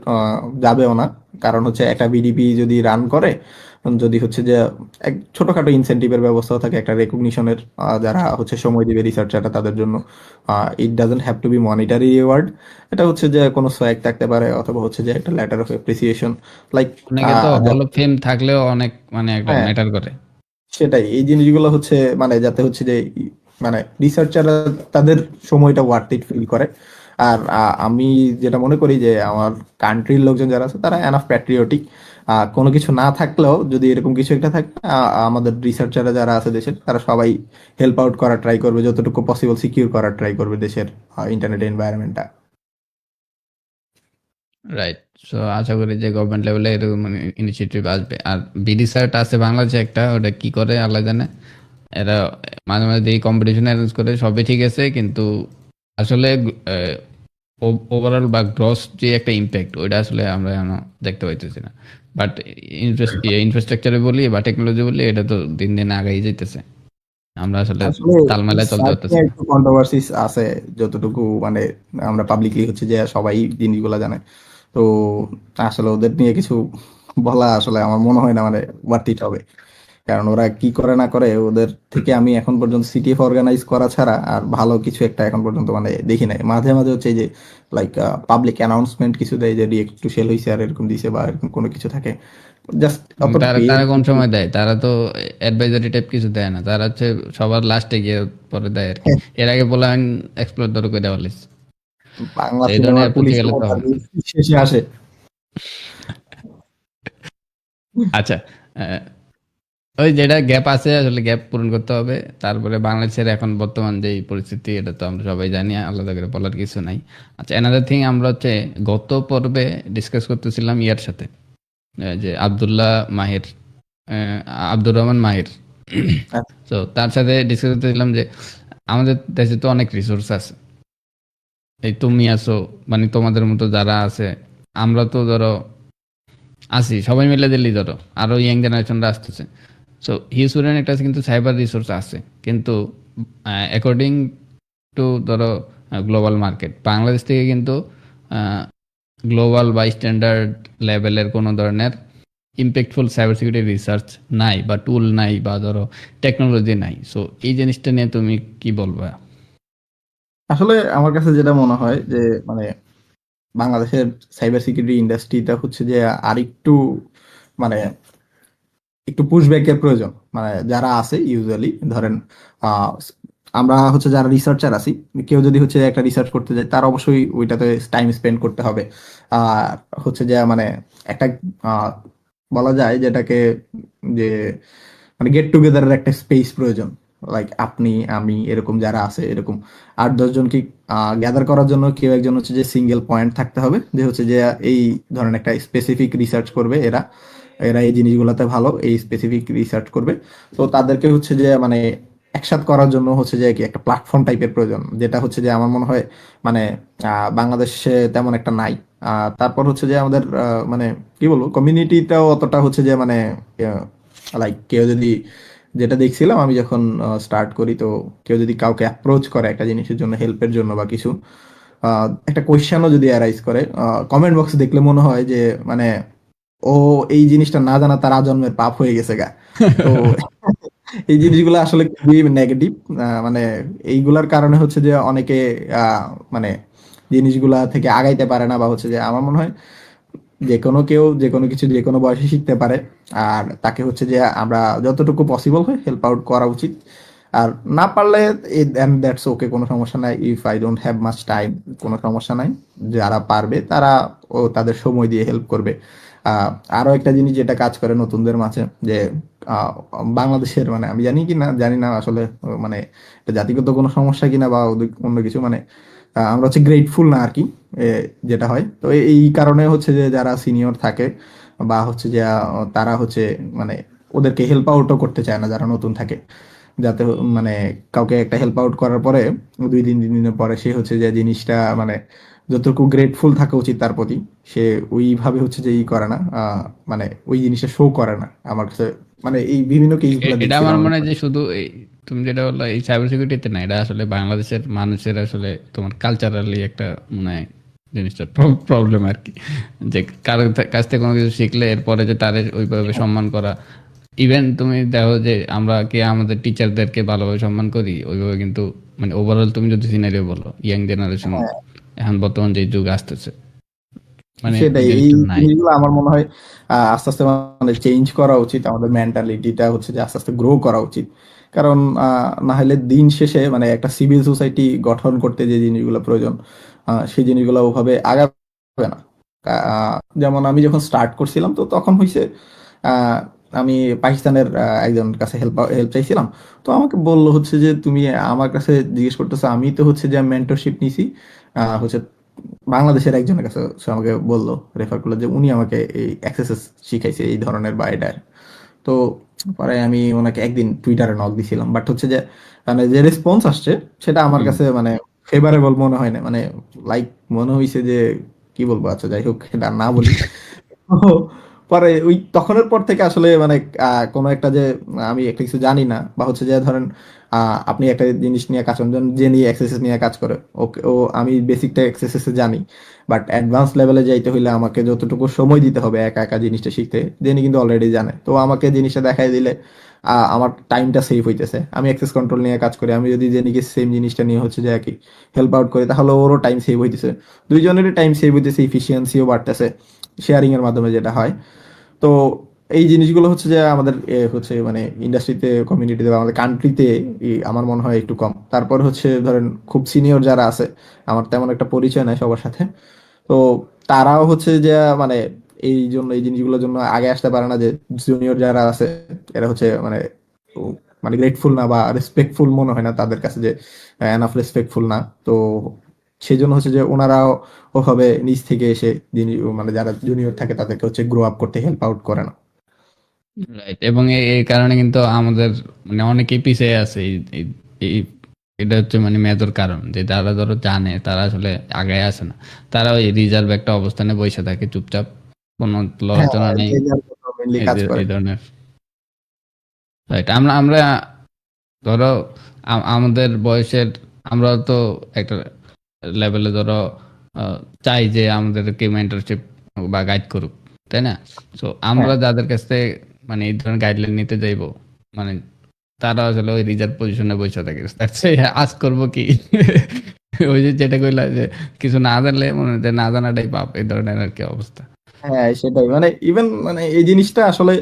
যাবেও না। কারণ হচ্ছে একটা বিডিপি যদি রান করে, যদি হচ্ছে যে এক ছোটখাটো ইনসেনটিভের ব্যবস্থাও থাকে, একটা রেকগনিশনের, যারা হচ্ছে সময় দিবে রিসার্চারটা তাদের জন্য, it doesn't have to be monetary reward. এটা হচ্ছে যে কোনো সোয়াগ থাকতে পারে, অথবা হচ্ছে যে একটা লেটার অফ অ্যাপ্রিসিয়েশন, লাইক অনেকে তো হল অফ ফেম থাকলেও অনেক মানে একটা হ্যাঁ, ম্যাটার করে। সেটাই। এই জিনিসগুলো হচ্ছে মানে যাতে হচ্ছে যে মানে রিসার্চাররা তাদের সময়টা ওয়ার্থ ইট ফিল করে। আর আমি যেটা মনে করি যে আমার কান্ট্রির লোকজন যারা আছে তারা এনাফ প্যাট্রিয়টিক, কোনো কিছু না থাকলেও যদি এরকম কিছু একটা থাকে, আমাদের রিসার্চাররা যারা আছে দেশের, তারা সবাই হেল্প আউট করার ট্রাই করবে, যতটুকু পসিবল সিকিউর করার ট্রাই করবে দেশের ইন্টারনেট এনভায়রনমেন্টটা। রাইট। সো আশা করি যে গভর্নমেন্ট লেভেলে এরকম ইনিশিয়েটিভ আসবে। আর বিডি সার্ট আছে বাংলাদেশে একটা, ওটা কি করে আল্লাহ জানে। এরা মাঝে মাঝে এই কম্পিটিশন অ্যারেঞ্জ করে, সবই ঠিক আছে, কিন্তু আসলে ওভারঅল বা গ্রস যে একটা ইম্প্যাক্ট ওইটা আসলে আমরা এখনো দেখতে পাইতেছি না। বাট ইনফ্রাস্ট্রাকচারে বলি বা টেকনোলজি বলি, এটা তো দিন দিন আগাই যাইতেছে, আমরা আসলে আসলে তাল মেলায় চলতে সার্চ পারতেছি নিয়ে না। একটু কন্ট্রোভার্সিস আছে, যতটুকু মানে আমরা পাবলিকলি হচ্ছে যে সবাই জিনিসগুলো জানে। তো আসলে ওদের নিয়ে কিছু বলা আসলে আমার মনে হয় না মানে ওয়ার্থ ইট হবে। কারণ ওরা কি করে না করে, ওদের থেকে আমি এখন পর্যন্ত সিটিএফ অর্গানাইজ করা ছাড়া আর ভালো কিছু একটা এখন পর্যন্ত মানে দেখি নাই। মাঝে মাঝে হচ্ছে এই যে লাইক পাবলিক অ্যানাউন্সমেন্ট কিছু দেয় যে রিয়েক্ট টু সেল হয়েছে আর এরকম দিছে, বা এরকম কোনো কিছু থাকে, জাস্ট তারা অতটুকু এর তারা কোন বেশি। সময় দেয়? তারা তো অ্যাডভাইজারি টাইপ কিছু দেয় না, তারা হচ্ছে সবার লাস্টে গিয়ে পরে দেয় আর কি। এর আগে বলে আমি এক্সপ্লোর ধরে করে দেওয়া লিস্ট। বাংলা এই ধরনের সিনেমার অ্যাপ্রোচে পুলিশ গেলে তো হবে না। শেষে আসে। আচ্ছা, আহ, ওই যেটা গ্যাপ আছে আসলে গ্যাপ পূরণ করতে হবে। তারপরে বাংলাদেশের এখন বর্তমান যে পরিস্থিতি, এটা তো আমরা সবাই জানি, আলাদা করে বলার কিছু নাই। আচ্ছা, অ্যানাদার থিং, আমরা হচ্ছে গত পর্বে ডিসকাস করতেছিলাম ইয়ার সাথে, যে আব্দুল্লাহ মাহির, আহ, আব্দুর রহমান মাহির। তো তার সাথে ডিসকাস করতেছিলাম যে আমাদের দেশে তো অনেক রিসোর্স আছে, এই তুমি আছো, মানে তোমাদের মতো যারা আছে, আমরা তো ধরো আছি সবাই মিলে দিল্লি ধরো, আরো ইয়াং জেনারেশনরা আসতেছে। সো হিউস্টুডেন্ট একটা কিন্তু সাইবার রিসোর্স আছে, কিন্তু অ্যাকর্ডিং টু ধরো গ্লোবাল মার্কেট, বাংলাদেশ থেকে কিন্তু গ্লোবাল বা স্ট্যান্ডার্ড লেভেলের কোনো ধরনের ইম্প্যাক্টফুল সাইবার সিকিউরিটি রিসার্চ নাই, বা টুল নাই, বা ধরো টেকনোলজি নাই। সো এই জিনিসটা নিয়ে তুমি কি বলবা? আসলে আমার কাছে যেটা মনে হয় যে মানে বাংলাদেশের সাইবার সিকিউরিটি ইন্ডাস্ট্রিটা হচ্ছে যে আরেকটু মানে একটু পুশব্যাকের প্রয়োজন। মানে যারা আছে ইউজুয়ালি ধরেন আহ, আমরা হচ্ছে যারা রিসার্চার আছি, কেউ যদি হচ্ছে একটা রিসার্চ করতে যায় তার অবশ্যই ওইটাতে টাইম স্পেন্ড করতে হবে। আর হচ্ছে যে মানে একটা আহ, বলা যায় যেটাকে যে মানে গেট টুগেদারের একটা স্পেস প্রয়োজন। লাইক আপনি আমি এরকম যারা আছে এরকম 8-10 জনকে গ্যাদার করার জন্য কেউ একজন হচ্ছে যে সিঙ্গেল পয়েন্ট থাকতে হবে, যে হচ্ছে যে এই ধরেন একটা স্পেসিফিক রিসার্চ করবে এরা, এরা এই জিনিসগুলোতে ভালো, এই স্পেসিফিক রিসার্চ করবে। তো তাদেরকে হচ্ছে যে মানে একসাথে করার জন্য হচ্ছে যে কি একটা প্ল্যাটফর্ম টাইপের প্রয়োজন, যেটা হচ্ছে যে আমার মনে হয় মানে বাংলাদেশে তেমন একটা নাই। তারপর হচ্ছে যে আমাদের মানে কি বলবো কমিউনিটিটাও অতটা হচ্ছে যে মানে লাইক কেউ যদি, যেটা দেখছিলাম আমি যখন স্টার্ট করি, তো কেউ যদি কাউকে অ্যাপ্রোচ করে একটা জিনিসের জন্য হেল্পের জন্য বা কিছু একটা কোয়েশ্চেনও যদি অ্যারাইজ করে, কমেন্ট বক্স দেখলে মনে হয় যে মানে ও এই জিনিসটা না জানা তার আজন্মের পাপ হয়ে গেছে গা। তো এই জিনিসগুলো আসলে খুবই নেগেটিভ। মানে এইগুলার কারণে হচ্ছে যে অনেকে মানে জিনিসগুলা থেকে আগাইতে পারে না, বা হচ্ছে যে আমার মনে হয় যে কোনো কেউ যে কোনো কিছু যে কোনো বয়সে শিখতে পারে। আর তাকে হচ্ছে যে আমরা যতটুকু পসিবল হয় হেল্প আউট করা উচিত। আর না পারলে দ্যাটস ওকে, কোনো সমস্যা নাই। If I don't have much time, কোনো সমস্যা নাই। যারা পারবে তারা তাদের সময় দিয়ে হেল্প করবে। আহ, আরো একটা জিনিস যেটা কাজ করে নতুনদের মাঝে, যে আহ, বাংলাদেশের মানে আমি জানি না আসলে মানে এটা জাতিগত কোনো সমস্যা কিনা বা অন্য কিছু, মানে আমরা হচ্ছে গ্রেটফুল না আর কি। এ, যেটা হয় তো এই কারণে হচ্ছে যে যারা সিনিয়র থাকে বা হচ্ছে যে তারা হচ্ছে মানে ওদেরকে হেল্প আউটও করতে চায় না যারা নতুন থাকে, যাতে মানে কাউকে একটা হেল্প আউট করার পরে 2-3 দিনের পরে সে হচ্ছে যে জিনিসটা মানে যতটুকু গ্রেটফুল থাকা উচিত তার প্রতি, সে ওইভাবে হচ্ছে যে ই করে না, মানে ওই জিনিসটা শো করে না আমার কাছে। মানে এই বিভিন্ন কেসগুলো এটা দেখছিলাম আমার আমি। মনে হয় যে শুধু তুমি যেটা বললো এই সাইবার সিকিউরিটিতে না, এটা আসলে বাংলাদেশের মানুষের আসলে তোমার কালচারালি একটা মানে জিনিসটা প্রবলেম আর কি। যে কারো কাছ থেকে কোনো কিছু শিখলে এরপরে যে তাদের ওইভাবে সম্মান করা। ইভেন তুমি দেখো যে আমরা কি আমাদের টিচারদেরকে ভালোভাবে সম্মান করি ওইভাবে, কিন্তু মানে ওভারঅল তুমি যদি সিনারিও বলো ইয়াং জেনারেশন হ্যাঁ, এখন বর্তমান যে যুগ আসতেছে, মানে ওই সেটাই এই জিনিসটা নাই। জিনিসগুলো আমার মনে হয় আস্তে আস্তে মানে চেঞ্জ করা উচিত। আমাদের মেন্টালিটিটা হচ্ছে যে আস্তে আস্তে গ্রো করা উচিত। কারণ না হলে দিন শেষে মানে একটা সিভিল সোসাইটি গঠন করতে যে জিনিসগুলো প্রয়োজন, সেই জিনিসগুলো ওভাবে আগাবে না। যেমন আমি যখন স্টার্ট করছিলাম তো তখন হয়েছে আহ, আমি পাকিস্তানের একজন কাছে হেল্প হেল্প চাইছিলাম। তো আমাকে বললো হচ্ছে যে তুমি আমার কাছে জিজ্ঞেস করতেছো, আমি তো হচ্ছে যে মেন্টরশিপ নিছি হচ্ছে বাংলাদেশের একজনের কাছে। সে আমাকে বললো, রেফার করলো যে উনি আমাকে এই এক্সারসাইজ শিখাইছে এই ধরনের বা এটা। তো পরে আমি ওনাকে একদিন টুইটারে নক দিছিলাম, বাট হচ্ছে যে মানে যে রেসপন্স আসছে সেটা আমার হুম। কাছে মানে ফেভারেবল মনে হয় না। মানে লাইক মনে হয়েছে যে কি বলবো, আচ্ছা যাই হোক এটা আর না বলি। তো পরে ওই তখনের পর থেকে আসলে মানে কোনো একটা যে আমি একটা কিছু জানি না, বা হচ্ছে যে ধরেন আপনি একটা জিনিস নিয়ে কাজ করেন, যেমন যে নিয়ে এক্সারসাইজ নিয়ে কাজ করে, ওকে ও আমি বেসিকটা এক্সারসাইজ জানি, বাট অ্যাডভান্স লেভেলে যাইতে হইলে আমাকে যতটুকু সময় দিতে হবে একা একা জিনিসটা শিখতে, জেনি কিন্তু অলরেডি জানে। তো আমাকে জিনিসটা দেখাই দিলে আমার টাইমটা সেভ হইতেছে। আমি অ্যাক্সেস কন্ট্রোল নিয়ে কাজ করি, আমি যদি জেনিকে সেম জিনিসটা নিয়ে হচ্ছে যে একই হেল্প আউট করি, তাহলে ওরও টাইম সেভ হইতেছে, দুইজনেরই টাইম সেভ হইতেছে, ইফিসিয়েন্সিও বাড়তেছে শেয়ারিং এর মাধ্যমে যেটা হয়। তো এই জিনিসগুলো হচ্ছে যে আমাদের হচ্ছে মানে ইন্ডাস্ট্রিতে কমিউনিটিতে বা আমাদের কান্ট্রিতে আমার মনে হয় একটু কম। তারপর হচ্ছে ধরেন খুব সিনিয়র যারা আছে, আমার তেমন একটা পরিচয় নাই সবার সাথে। তো তারাও হচ্ছে যে মানে এই জন্য এই জিনিসগুলোর জন্য আগে আসতে পারে না, যে জুনিয়র যারা আছে এরা হচ্ছে মানে মানে গ্রেটফুল না বা রেসপেক্টফুল মনে হয় না তাদের কাছে, যে এনাফ রেসপেক্টফুল না। তো সেই জন্য হচ্ছে যে ওনারাও ওভাবে নিজ থেকে এসে যিনি মানে যারা জুনিয়র থাকে তাদেরকে হচ্ছে গ্রো আপ করতে হেল্প আউট করে না। রাইট, এবং এই কারণে কিন্তু আমাদের মানে অনেকেই পিছিয়ে আছে। এই- এটা হচ্ছে মানে মেজর কারণ, যে যারা ধরো জানে তারা আসলে আগায় আসে না। তারা ওই রিজার্ভ একটা অবস্থানে বসে থাকে চুপচাপ, কোনো হ্যাঁ, আলোচনা নেই, যে যার মতো মেইনলি এই কাজ করে। এই ধরনের। রাইট, আমরা আমরা ধরো আমাদের বয়সের, আমরা তো একটা লেভেলে ধরো চাই যে আমাদেরকে মেন্টরশিপ বা গাইড করুক, তাই না? তো হ্যাঁ, আমরা যাদের কাছ থেকে মানে এই ধরনের গাইডলাইন নিতে যাইবো, মানে তারা আসলে ওই রিজার্ভ পজিশনে বসে থাকে, তার চেয়ে আজ করবো কি ওই যে যেটা কইলা যে কিছু না জানলে মনে হয় যে না জানাটাই পাপ, এই ধরনের আর কি অবস্থা। হ্যাঁ, সেটাই মানে ইভেন মানে এই জিনিসটা আসলে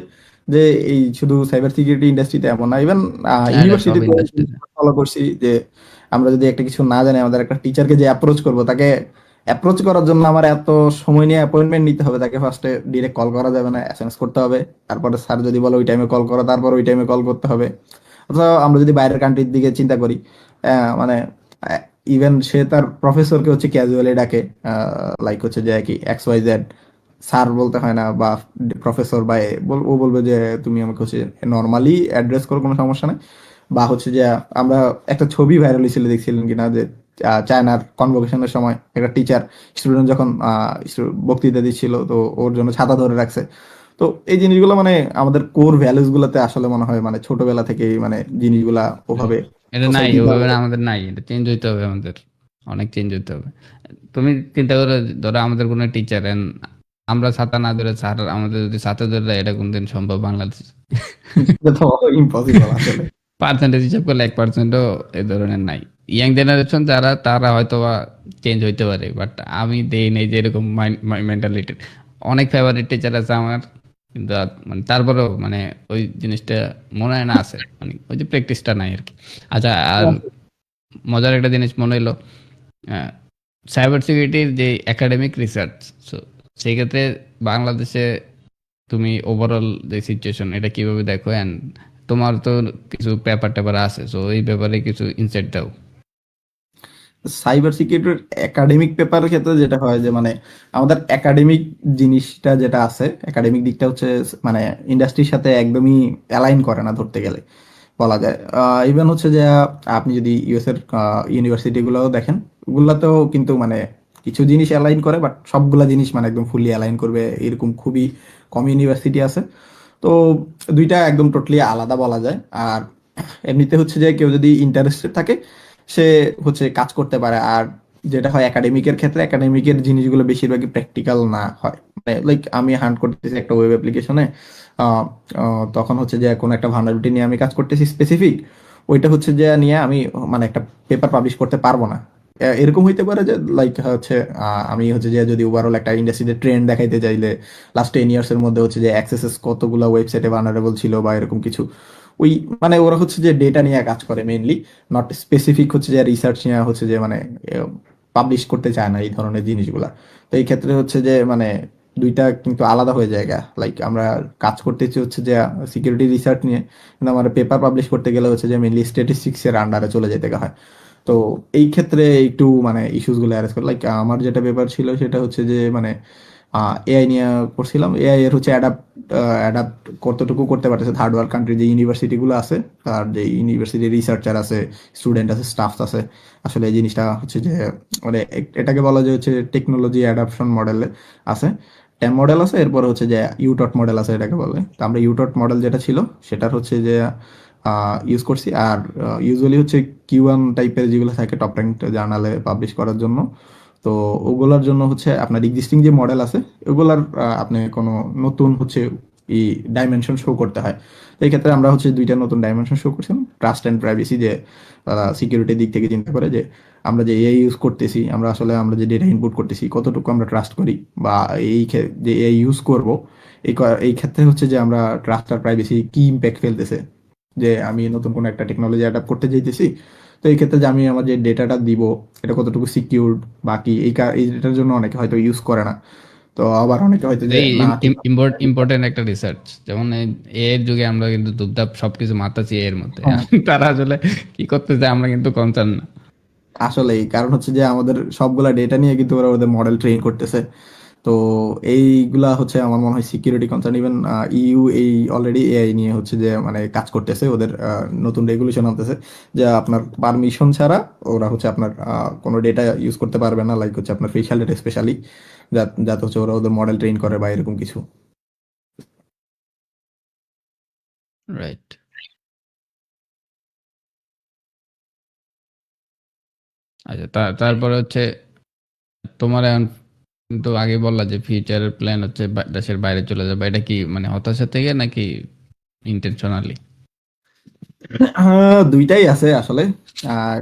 যে এই শুধু সাইবার সিকিউরিটি ইন্ডাস্ট্রিতে এমন না, ইভেন না, এটা সব ইউনিভার্সিটিতে ইন্ডাস্ট্রিতে। ফলো করছি যে আমরা যদি একটা কিছু না জানি, আমাদের একটা টিচারকে যে অ্যাপ্রোচ করব, তাকে অ্যাপ্রোচ করার জন্য আমার এত সময় নিয়ে অ্যাপয়েন্টমেন্ট নিতে হবে, তাকে ফার্স্টে ডিরেক্ট কল করা যাবে না, এসএমএস করতে হবে, তারপরে স্যার যদি বলে ওই টাইমে কল করো, তারপর ওই টাইমে কল করতে হবে। অথবা আমরা যদি বাইরের কান্ট্রির দিকে চিন্তা করি, মানে ইভেন সে তার প্রফেসরকে হচ্ছে ক্যাজুয়ালি ডাকে, লাইক হচ্ছে যে কি এক্স ওয়াই জেড, স্যার বলতে হয় না, বা প্রফেসর, বা ও বলবে যে তুমি আমাকে হচ্ছে নর্মালি অ্যাড্রেস করো, কোনো সমস্যা নেই। বা হচ্ছে যে আমরা একটা ছবি ভাইরাল হয়েছিল, দেখছিলেন কিনা, যে চায়নার কনভোকেশনের সময় একটা টিচার স্টুডেন্ট যখন বক্তৃতা দিচ্ছিল, তো ওর জন্য ছাতা ধরে রাখছে। তো এই জিনিসগুলো মানে আমাদের কোর ভ্যালুস গুলাতে আসলে মনে হয় মানে ছোটবেলা থেকেই মানে জিনিসগুলা ওভাবে এটা নাই, সোসাইটি। ওইভাবে আমাদের নাই, এটা চেঞ্জ হইতে হবে আমাদের, অনেক চেঞ্জ হইতে হবে। তুমি চিন্তা করো, ধরো আমাদের কোনো টিচার, আমরা ছাতা না ধরে স্যার আমাদের যদি ছাতা ধরে দেয়, এটা কোনদিন সম্ভব বাংলাদেশ? এটা তো ইম্পসিবল আসলে। পার্সেন্টেজ হিসাব করলে 1%ও এই ধরনের নাই। ইয়াং জেনারেশন যারা, তারা হয়তো বা চেঞ্জ হইতে পারে, বাট আমি দেই নাই যে এরকম মেন্টালিটি। অনেক ফেভারিট টিচার আছে আমার, কিন্তু মানে তারপরেও মানে ওই জিনিসটা মনে হয় না আছে, মানে ওই যে প্র্যাকটিসটা নাই আর কি। আচ্ছা, আর মজার একটা জিনিস মনে হলো, সাইবার সিকিউরিটির যে একাডেমিক রিসার্চ, সো সেই ক্ষেত্রে বাংলাদেশে তুমি ওভারঅল যে সিচুয়েশন, এটা কিভাবে দেখো? এন্ড তোমার তো কিছু পেপার টেপার আছে, সো এই ব্যাপারে কিছু ইনসাইট দাও। সাইবার সিকিউরিটির একাডেমিক পেপারের ক্ষেত্রে যেটা হয় যে মানে আমাদের একাডেমিক জিনিসটা যেটা আছে, একাডেমিক দিকটা হচ্ছে মানে ইন্ডাস্ট্রির সাথে একদমই অ্যালাইন করে না ধরতে গেলে বলা যায়। ইভেন হচ্ছে যে আপনি যদি ইউএস এর ইউনিভার্সিটি গুলোও দেখেন, ওগুলাতেও কিন্তু মানে কিছু জিনিস অ্যালাইন করে, বাট সবগুলা জিনিস মানে একদম ফুলি অ্যালাইন করবে এরকম খুবই কম ইউনিভার্সিটি আছে। তো দুইটা একদম টোটালি আলাদা বলা যায়। আর এমনিতে হচ্ছে যে কেউ যদি ইন্টারেস্টেড থাকে, সে হচ্ছে কাজ করতে পারে। আর যেটা হয় একাডেমিকের ক্ষেত্রে, একাডেমিকের জিনিসগুলো বেশিরভাগই প্র্যাকটিক্যাল না হয়, মানে লাইক আমি হান্ট করতেছি একটা ওয়েব অ্যাপ্লিকেশনে, তখন হচ্ছে যে কোনো একটা ভালনারেবিলিটি নিয়ে আমি কাজ করতেছি স্পেসিফিক, ওইটা হচ্ছে যে নিয়ে আমি মানে একটা পেপার পাবলিশ করতে পারবো না। এরকম হইতে পারে যে লাইক হচ্ছে আমি হচ্ছে যে যদি ওভারঅল একটা ইন্ডাস্ট্রিতে ট্রেন্ড দেখাইতে চাইলে লাস্ট 10 ইয়ার্স এর মধ্যে হচ্ছে যে অ্যাক্সেসেস কতগুলো ওয়েবসাইটে ভালনারেবল ছিল বা এরকম কিছু, ওই মানে ওরা হচ্ছে যে ডেটা নিয়ে কাজ করে মেইনলি, নট স্পেসিফিক হচ্ছে যে রিসার্চ নিয়ে হচ্ছে যে মানে পাবলিশ করতে চায় না এই ধরনের জিনিসগুলা। তো এই ক্ষেত্রে হচ্ছে যে মানে দুইটা কিন্তু আলাদা হয়ে যায়। লাইক আমরা কাজ করতেছি হচ্ছে যে সিকিউরিটি রিসার্চ নিয়ে, কিন্তু আমার পেপার পাবলিশ করতে গেলে হচ্ছে যে মেইনলি স্ট্যাটিস্টিক্স এর আন্ডারে চলে যেতে হয়। তো এই ক্ষেত্রে একটু মানে ইস্যুস গুলো অ্যারেজ করে, লাইক আমার যেটা পেপার ছিল সেটা হচ্ছে যে মানে এআই নিয়ে করছিলাম। এআই এর হচ্ছে অ্যাডাপ্ট কতটুকু করতে পারতেছে থার্ড ওয়ার্ল্ড কান্ট্রি যে ইউনিভার্সিটি গুলো আছে, আর যে ইউনিভার্সিটি রিসার্চার আছে, স্টুডেন্ট আছে, স্টাফ আছে। আসলে এই জিনিসটা হচ্ছে যে মানে এটাকে বলা যায় হচ্ছে টেকনোলজি অ্যাডাপশন মডেলে আছে। টেম মডেল আছে, এরপরে হচ্ছে যে ইউটট মডেল আছে এটাকে বলে। তো আমরা ইউটট মডেল যেটা ছিল সেটার হচ্ছে যে ইউজ করছি। আর ইউজুয়ালি হচ্ছে কিউ1 টাইপের যেগুলো থাকে টপ র্যাঙ্ক জার্নালে পাবলিশ করার জন্য। তো ওগুলার জন্য হচ্ছে আপনার এক্সিস্টিং যে মডেল আছে ওগুলার আপনি কোনো নতুন হচ্ছে এই ডাইমেনশন শো করতে হয়। তো এই ক্ষেত্রে আমরা হচ্ছে দুইটা নতুন ডাইমেনশন শো করছিলাম, ট্রাস্ট অ্যান্ড প্রাইভেসি, যে সিকিউরিটির দিক থেকে চিন্তা করে যে আমরা যে এআই ইউজ করতেছি, আমরা আসলে আমরা যে ডেটা ইনপুট করতেছি কতটুকু আমরা ট্রাস্ট করি, বা যে এআই ইউজ করব এই ক্ষেত্রে হচ্ছে যে আমরা ট্রাস্ট আর প্রাইভেসি কি ইম্প্যাক্ট ফেলতেছে। যে আমি নতুন কোনো একটা টেকনোলজি অ্যাডাপ্ট করতে চাইতেছি, তো এই ক্ষেত্রে যে আমি আমার যে ডেটাটা দিব এটা কতটুকু সিকিউরড, বাকি এইটার জন্য অনেকে হয়তো ইউজ করে না। তো আবার অনেকে হয়তো যে এই না ঠিক ইম্পর্টেন্ট একটা রিসার্চ, যেমন এর যুগে আমরা কিন্তু ধুপধাপ সবকিছু মাতাছি এর মধ্যে হ্যাঁ, তারা আসলে কি করতে চায় আমরা কিন্তু কনসার্ন না। আসলেই কারণ হচ্ছে যে আমাদের সবগুলা ডেটা নিয়ে কিন্তু ওরা ওদের মডেল ট্রেন করতেছে। তো এইগুলা হচ্ছে আমার মনে হয় সিকিউরিটি কনসার্ন। ইভেন ইউ এই অলরেডি এআই নিয়ে হচ্ছে যে মানে কাজ করতেছে, ওদের নতুন রেগুলেশন আনতেছে যে আপনার পারমিশন ছাড়া ওরা হচ্ছে আপনার কোনো ডেটা ইউজ করতে পারবে না, লাইক হচ্ছে আপনার ফেশিয়াল ডেটা স্পেশালি। যাতে হচ্ছে ওরা ওদের মডেল ট্রেন করে বা এরকম কিছু। রাইট। আচ্ছা, তারপরে হচ্ছে তোমার এখন কিন্তু আগে বললা যে ফিউচারের প্ল্যান হচ্ছে দেশের বাইরে চলে যাবে, এটা কি মানে হতাশা থেকে নাকি ইন্টেনশনালি? দুইটাই আছে আসলে।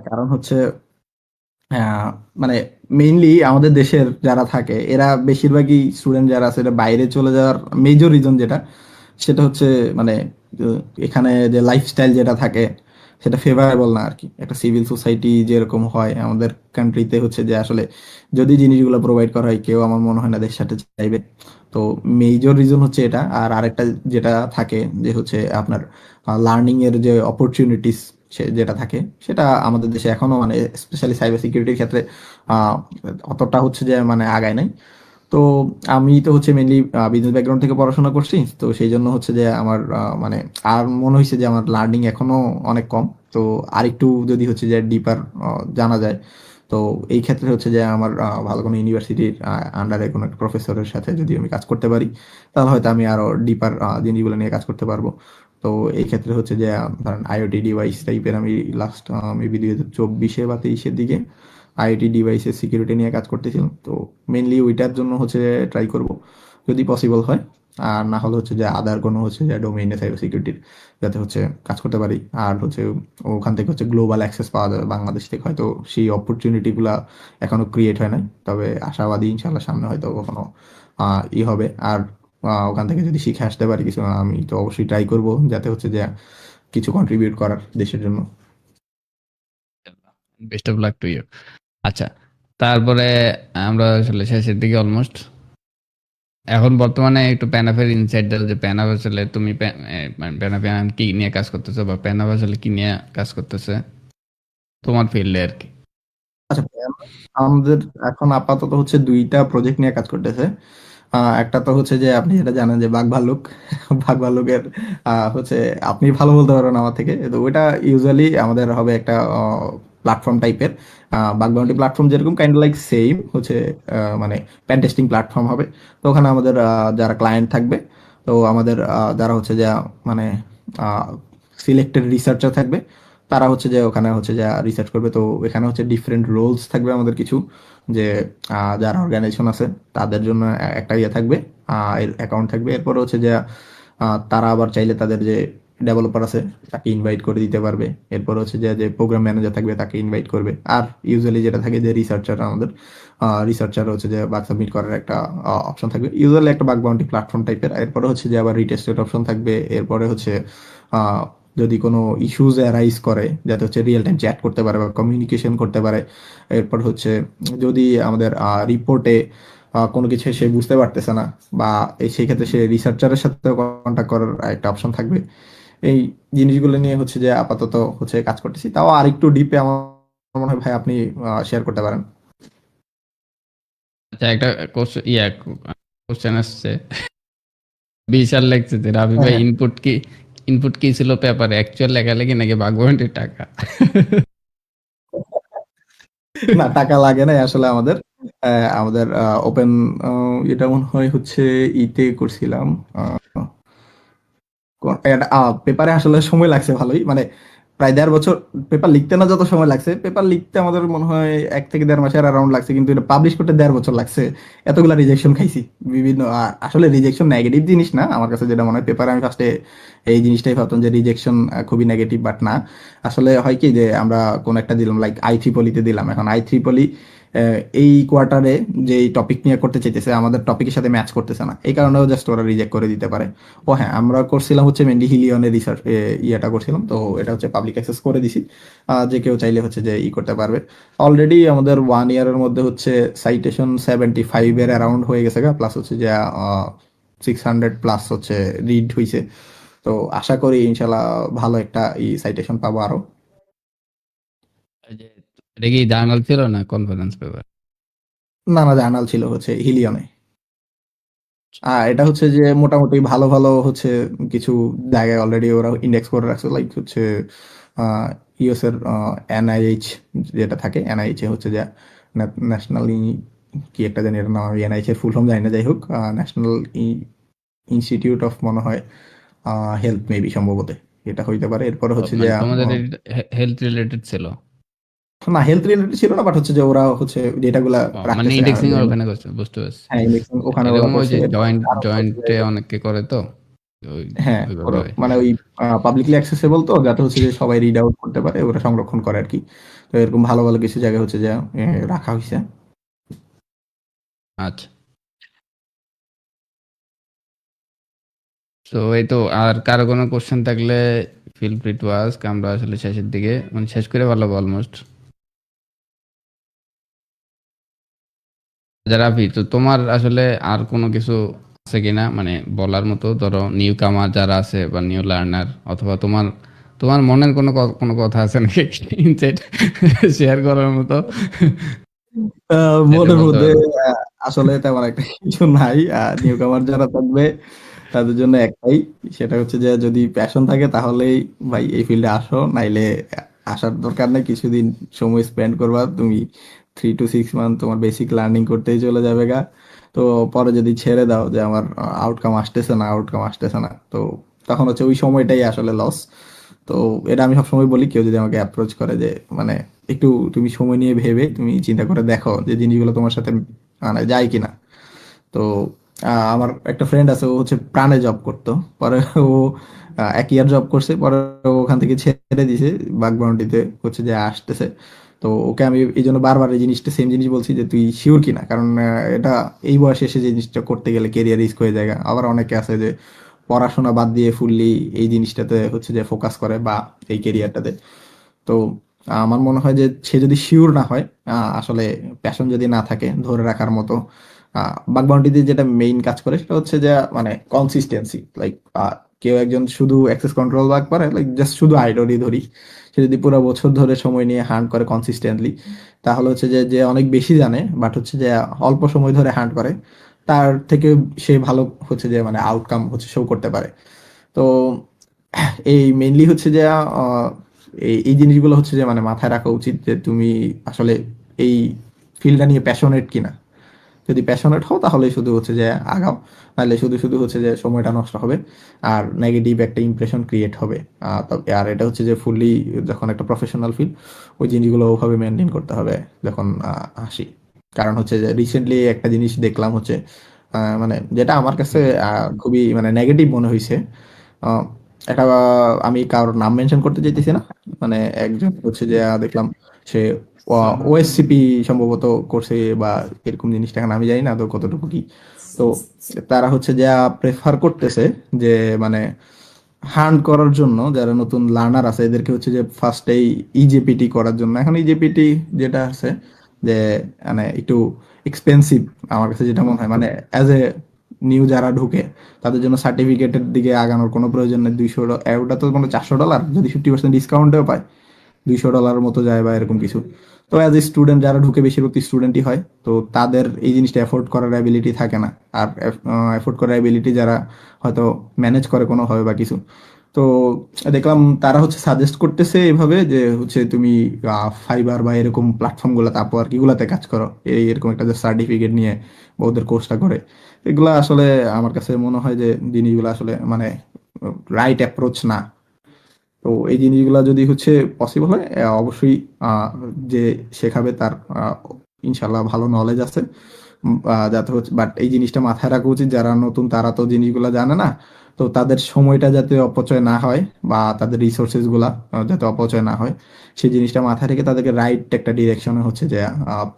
কারণ হচ্ছে মানে মেইনলি আমাদের দেশের যারা থাকে এরা বেশিরভাগই স্টুডেন্ট যারা আছে এরা বাইরে চলে যাওয়ার মেজর রিজন যেটা সেটা হচ্ছে মানে এখানে যে লাইফস্টাইল যেটা থাকে সেটা ফেভারেবল না আর কি। একটা সিভিল সোসাইটি যেরকম হয় আমাদের কান্ট্রিতে হচ্ছে যে আসলে যদি জিনিসগুলো প্রোভাইড করা হয় কেউ আমার মনে হয় না দেশ ছাড়তে চাইবে। তো মেজর রিজন হচ্ছে এটা। আর আরেকটা যেটা থাকে যে হচ্ছে আপনার লার্নিং এর যে অপরচুনিটিস যেটা থাকে সেটা আমাদের দেশে এখনো মানে স্পেশালি সাইবার সিকিউরিটির ক্ষেত্রে আহ, অতটা হচ্ছে যে মানে আগায় নাই। তো আমি তো হচ্ছে মেনলি বিজনেস ব্যাকগ্রাউন্ড থেকে পড়াশোনা করছি, তো সেই জন্য হচ্ছে যে আমার মানে আর মনে হয়েছে যে আমার লার্নিং এখনো অনেক কম। তো আরেকটু যদি হচ্ছে যে ডিপার জানা যায়, তো এই ক্ষেত্রে হচ্ছে যে আমার ভালো কোনো ইউনিভার্সিটির আন্ডারে কোনো একটা প্রফেসরের সাথে যদি আমি কাজ করতে পারি তাহলে হয়তো আমি আরো ডিপার জিনিসগুলো নিয়ে কাজ করতে পারবো। তো এই ক্ষেত্রে হচ্ছে যে ধরেন আইওটি ডিভাইস টাইপের আমি লাস্ট মেবি 2024 বা 23-এর দিকে আইওটি ডিভাইসের সিকিউরিটি নিয়ে কাজ করতেছিলাম। তো মেইনলি ওইটার জন্য হচ্ছে ট্রাই করব যদি পসিবল হয়। আর না হলে হচ্ছে যে আদার কোনো হচ্ছে যে ডোমেইনে সাইবার সিকিউরিটির যাতে হচ্ছে কাজ করতে পারি। আর হচ্ছে ওখান থেকে হচ্ছে গ্লোবাল অ্যাক্সেস পাওয়া যাবে বাংলাদেশ থেকে, হয়তো সেই অপরচুনিটি গুলা এখনো ক্রিয়েট হয় নাই, তবে আশাবাদী ইনশাল্লাহ সামনে হয়তো কখনো হবে। আর ওখান থেকে যদি শিখে আসতে পারি কিছু আমি তো অবশ্যই ট্রাই করব যাতে হচ্ছে যে কিছু কন্ট্রিবিউট করার দেশের জন্য। Best of luck to you. আচ্ছা, তারপরে আমরা আসলে শেষের দিকে অলমোস্ট। এখন বর্তমানে একটু প্যানাফের ইনসাইড দাও যে প্যানাফ আসলে তুমি প্যানাফে কি নিয়ে কাজ করতেছো বা প্যানাফ আসলে কি নিয়ে কাজ করতেছে তোমার ফিল্ডে আর কি। আচ্ছা, আমাদের এখন আপাতত হচ্ছে দুইটা প্রজেক্ট নিয়ে কাজ করতেছে। একটা তো হচ্ছে যে আপনি যেটা জানেন যে বাঘ ভাল্লুক বাঘ ভাল্লুকের হচ্ছে আপনি ভালো বলতে পারবেন আমার থেকে। তো ওইটা ইউজুয়ালি আমাদের হবে একটা প্ল্যাটফর্ম টাইপের। বাগ বাউন্টি প্ল্যাটফর্ম যেরকম কাইন্ড লাইক সেম হচ্ছে মানে পেন টেস্টিং প্ল্যাটফর্ম হবে। তো ওখানে আমাদের যারা ক্লায়েন্ট থাকবে, তো আমাদের যারা হচ্ছে যে মানে সিলেক্টেড রিসার্চার থাকবে তারা হচ্ছে যে ওখানে হচ্ছে যে রিসার্চ করবে। তো এখানে হচ্ছে ডিফারেন্ট রোলস থাকবে আমাদের কিছু, যে যারা অর্গানাইজেশন আছে তাদের জন্য একটা ইয়ে থাকবে, অ্যাকাউন্ট থাকবে। এরপর হচ্ছে যে তারা আবার চাইলে তাদের যে ডেভেলপার আছে তাকে ইনভাইট করে দিতে পারবে। এরপর হচ্ছে যে যে প্রোগ্রাম ম্যানেজার থাকবে তাকে ইনভাইট করবে। আর ইউজুয়ালি যেটা থাকে যে রিসার্চার আমাদের রিসার্চার হচ্ছে যে বাগ সাবমিট করার একটা অপশন থাকবে, ইউজুয়ালি একটা বাগ বাউন্টি প্ল্যাটফর্ম টাইপের। এরপরে হচ্ছে যে আবার রিটেস্টেড অপশন থাকবে। এরপরে হচ্ছে আহ, যদি কোনো ইস্যুজ অ্যারাইজ করে যাতে হচ্ছে রিয়েল টাইম চ্যাট করতে পারে বা কমিউনিকেশন করতে পারে। এরপর হচ্ছে যদি আমাদের রিপোর্টে কোনো কিছু সে বুঝতে পারতেছে না বা সেই ক্ষেত্রে সে রিসার্চারের সাথে কন্ট্যাক্ট করার একটা অপশন থাকবে। এই জিনিসগুলো নিয়ে হচ্ছে যে আপাতত হচ্ছে কাজ করতেছি, তাও আরেকটু ডিপে আমার মনে হয় ভাই আপনি শেয়ার করতে পারেন। আচ্ছা, একটা কোশ্চেন আসছে বিশাল লাগছে যে রাবি হ্যাঁ ভাই হ্যাঁ। ইনপুট কি ছিল পেপারে, অ্যাকচুয়াল লেখালেখি নাকি বাগবান্ডির টাকা? না, টাকা লাগে না আসলে আমাদের। আমাদের ওপেন এটা মনে হয় হচ্ছে ইতে করছিলাম। পেপারে আসলে সময় লাগছে ভালোই, মানে প্রায় 1.5 বছর পেপার লিখতে না যত সময় লাগছে, পেপার লিখতে আমাদের মনে হয় 1 থেকে 1.5 মাসের অ্যারাউন্ড লাগছে, কিন্তু এটা পাবলিশ করতে 1.5 বছর লাগছে। এতগুলা রিজেকশন খাইছি বিভিন্ন আসলে রিজেকশন নেগেটিভ জিনিস না আমার কাছে যেটা মনে হয়। পেপারে আমি ফার্স্টে এই জিনিসটাই ভাবতাম যে রিজেকশন খুবই নেগেটিভ, বাট না। আসলে হয় কি যে আমরা কোন একটা দিলাম লাইক আই 3 পলিতে দিলাম, এখন আই 3 পলি এই কোয়ার্টারে যে টপিক নিয়ে করতে চাইতেছে আমাদের টপিকের সাথে ম্যাচ করতেছে না, এই কারণেও জাস্ট ওরা রিজেক্ট করে দিতে পারে। ও হ্যাঁ, আমরা করছিলাম হচ্ছে মেনলি হিলিয়নের রিসার্চ ইয়েটা করছিলাম, তো এটা হচ্ছে পাবলিক অ্যাক্সেস করে দিছি। যে কেউ চাইলে হচ্ছে যে করতে পারবে। অলরেডি আমাদের 1 ইয়ারের মধ্যে হচ্ছে সাইটেশন 75-এর অ্যারাউন্ড হয়ে গেছে গা, প্লাস হচ্ছে যে 600+ হচ্ছে রিড হয়েছে। তো আশা করি ইনশাল্লাহ ভালো একটা সাইটেশন পাবো আরো। এই যে এটা কি জার্নাল ছিল না কনফারেন্স পেপার? নানা জার্নাল ছিল হচ্ছে হিলিয়নে। এটা হচ্ছে যে মোটামুটি ভালো ভালো হচ্ছে কিছু জায়গায় অলরেডি ওরা ইন্ডেক্স করে রাখছে, লাইক হচ্ছে ইউএস এর এনআইএইচ যেটা থাকে, এনআইএইচ এ হচ্ছে যে ন্যাশনাল কি একটা জানি এর নাম, আমি এনআইএইচ এর ফুল ফর্ম জানি না, যাই হোক ন্যাশনাল ইনস্টিটিউট অফ মনে হয় হেলথ মেবি সম্ভবত এটা হইতে পারে। এরপরে হচ্ছে যে মানে তোমাদের হেলথ রিলেটেড ছিল? না হেলথ রিলেটেড ছিল না, বাট হচ্ছে যে ওরা হচ্ছে ডেটাগুলা মানে রাখতেছে ইন্ডেক্সিং যে ওখানে করছে, বুঝতে পারছি। হ্যাঁ indexing ওখানে ওরা এরকম ওই করছে। যে এরপরে আরো হচ্ছে যে জয়েন্টে অনেকে করে তো ওই হ্যাঁ ওইভাবে ওরা হয়। মানে ওই পাবলিকলি অ্যাক্সেসেবল তো, যাতে হচ্ছে যে সবাই রিড আউট করতে পারে, ওরা সংরক্ষণ করে আর কি। তো এরকম ভালো ভালো কিছু জায়গা হচ্ছে যে রাখা হয়েছে। আচ্ছা, তো এই তো, আর কারো কোনো কোশ্চেন থাকলে ফিল ফ্রি টু আস্ক। আমরা আসলে শেষের দিকে, মানে শেষ করে ভালো অলমোস্ট। যারা তো তোমার আসলে আর কোনো কিছু আছে কিনা মানে বলার মতো, ধরো নিউ কামার যারা আছে বা নিউ লার্নার, অথবা তোমার তোমার মনের কোনো কোনো কথা আছে নাকি ইনসাইট শেয়ার করার মতো, যেটা মনের বলতে মধ্যে পারো? আসলে তেমন একটা কিছু নাই। নিউ কামার যারা থাকবে তাদের জন্য একটাই, সেটা হচ্ছে যে যদি প্যাশন থাকে তাহলেই ভাই এই ফিল্ডে আসো, নাইলে আসার দরকার নেই। কিছুদিন সময় স্পেন্ড করবা তুমি, 3 to 6 মান্থ তোমার বেসিক লার্নিং করতেই চলে যাবে গা। তো পরে যদি ছেড়ে দাও যে আমার আউটকাম আসতেছে না, তো তখন হচ্ছে ওই সময়টাই আসলে লস। তো এটা আমি সবসময় বলি, কেউ যদি আমাকে অ্যাপ্রোচ করে যে মানে একটু তুমি সময় নিয়ে ভেবে তুমি চিন্তা করে দেখো যে জিনিসগুলো তোমার সাথে মানে যায় কিনা। তো আমার একটা ফ্রেন্ড আছে, ও হচ্ছে প্রাণে জব করতো, পরে ও 1 ইয়ার জব করছে, পরে ও ওখান থেকে ছেড়ে দিছে, বাগবাউন্ডিতে হচ্ছে যে আসতেছে। তো ওকে আমি এই জন্য বারবার এই জিনিসটা সেম জিনিস বলছি যে তুই শিওর কিনা, কারণ এটা এই বয়সে এসে যে জিনিসটা করতে গেলে কেরিয়ার রিস্ক হয়ে যায়। আবার অনেকে আছে যে পড়াশোনা বাদ দিয়ে ফুললি এই জিনিসটাতে হচ্ছে যে ফোকাস করে বা এই কেরিয়ারটাতে। তো আমার মনে হয় যে সে যদি শিওর না হয়, আসলে প্যাশন যদি না থাকে ধরে রাখার মতো, বাগ বাউন্ডিতে যেটা মেইন কাজ করে সেটা হচ্ছে যে মানে কনসিস্টেন্সি। লাইক কেউ একজন শুধু অ্যাক্সেস কন্ট্রোল বাগ করে, লাইক জাস্ট শুধু আইডলই ধরি, সে যদি পুরো বছর ধরে সময় নিয়ে হান্ট করে কনসিস্টেন্টলি, তাহলে হচ্ছে যে যে অনেক বেশি জানে বাট হচ্ছে যে অল্প সময় ধরে হান্ট করে, তার থেকে সে ভালো হচ্ছে যে মানে আউটকাম হচ্ছে শো করতে পারে। তো এই মেইনলি হচ্ছে যে এই এই জিনিসগুলো হচ্ছে যে মানে মাথায় রাখা উচিত যে তুমি আসলে এই ফিল্ডটা নিয়ে প্যাশনেট কিনা। যদি প্যাশনেট হও তাহলে শুধু হচ্ছে যে আগাও, নাহলে শুধু শুধু হচ্ছে যে সময়টা নষ্ট হবে আর নেগেটিভ একটা ইমপ্রেশন ক্রিয়েট হবে। তবে আর এটা হচ্ছে যে ফুললি যখন একটা প্রফেশনাল ফিল্ড, ওই জিনিসগুলো ওভাবে মেনটেন করতে হবে যখন আসি। কারণ হচ্ছে যে রিসেন্টলি একটা জিনিস দেখলাম হচ্ছে মানে যেটা আমার কাছে খুবই মানে নেগেটিভ মনে হয়েছে। আহ, একটা আমি কারোর নাম মেনশন করতে চাইতেছি না, মানে একজন হচ্ছে যে দেখলাম সে ওএসসিপি সম্ভবত করছে বা এরকম জিনিসটা এখন আমি জানি না তো কতটুকু কি। তো তারা হচ্ছে যে প্রেফার করতেছে যে মানে হার্ন করার জন্য যারা নতুন লার্নার আছে এদেরকে হচ্ছে যে ফার্স্টেই ইজেপিটি করার জন্য। এখন ইজেপিটি যেটা আছে যে মানে একটু এক্সপেন্সিভ আমার কাছে যেটা মনে হয়, মানে অ্যাজ এ নিউ যারা ঢুকে তাদের জন্য সার্টিফিকেটের দিকে আগানোর কোনো প্রয়োজন নেই। 200, ওটা তো মানে $400, যদি 50% ডিসকাউন্টেও পায় $200 মতো যায় বা এরকম কিছু। তো অ্যাজ এ স্টুডেন্ট যারা ঢুকে বেশিরভাগ স্টুডেন্টই হয়, তো তাদের এই জিনিসটা অ্যাফোর্ড করার অ্যাবিলিটি থাকে না। আর অ্যাফোর্ড করার অ্যাবিলিটি যারা হয়তো ম্যানেজ করে কোনোভাবে বা কিছু, তো দেখলাম তারা হচ্ছে সাজেস্ট করতেছে এভাবে যে হচ্ছে তুমি ফাইবার বা এরকম প্ল্যাটফর্মগুলোতে, আপওয়ার্ক এগুলাতে কাজ করো, এরকম একটা সার্টিফিকেট নিয়ে বা ওদের কোর্সটা করে। এগুলা আসলে আমার কাছে মনে হয় যে জিনিসগুলো আসলে মানে রাইট অ্যাপ্রোচ না। তো এই জিনিসগুলা যদি হচ্ছে পসিবল হয়, অবশ্যই আহ, যে শেখাবে তার ইনশাল্লাহ ভালো নলেজ আছে। যাতে হচ্ছে, বাট এই জিনিসটা মাথায় রাখা উচিত যারা নতুন তারা তো জিনিসগুলা জানে না। তো তাদের সময়টা যাতে অপচয় না হয় বা তাদের রিসোর্সেস গুলা যাতে অপচয় না হয়, সেই জিনিসটা মাথায় রেখে তাদেরকে রাইট একটা ডিরেকশনে হচ্ছে যে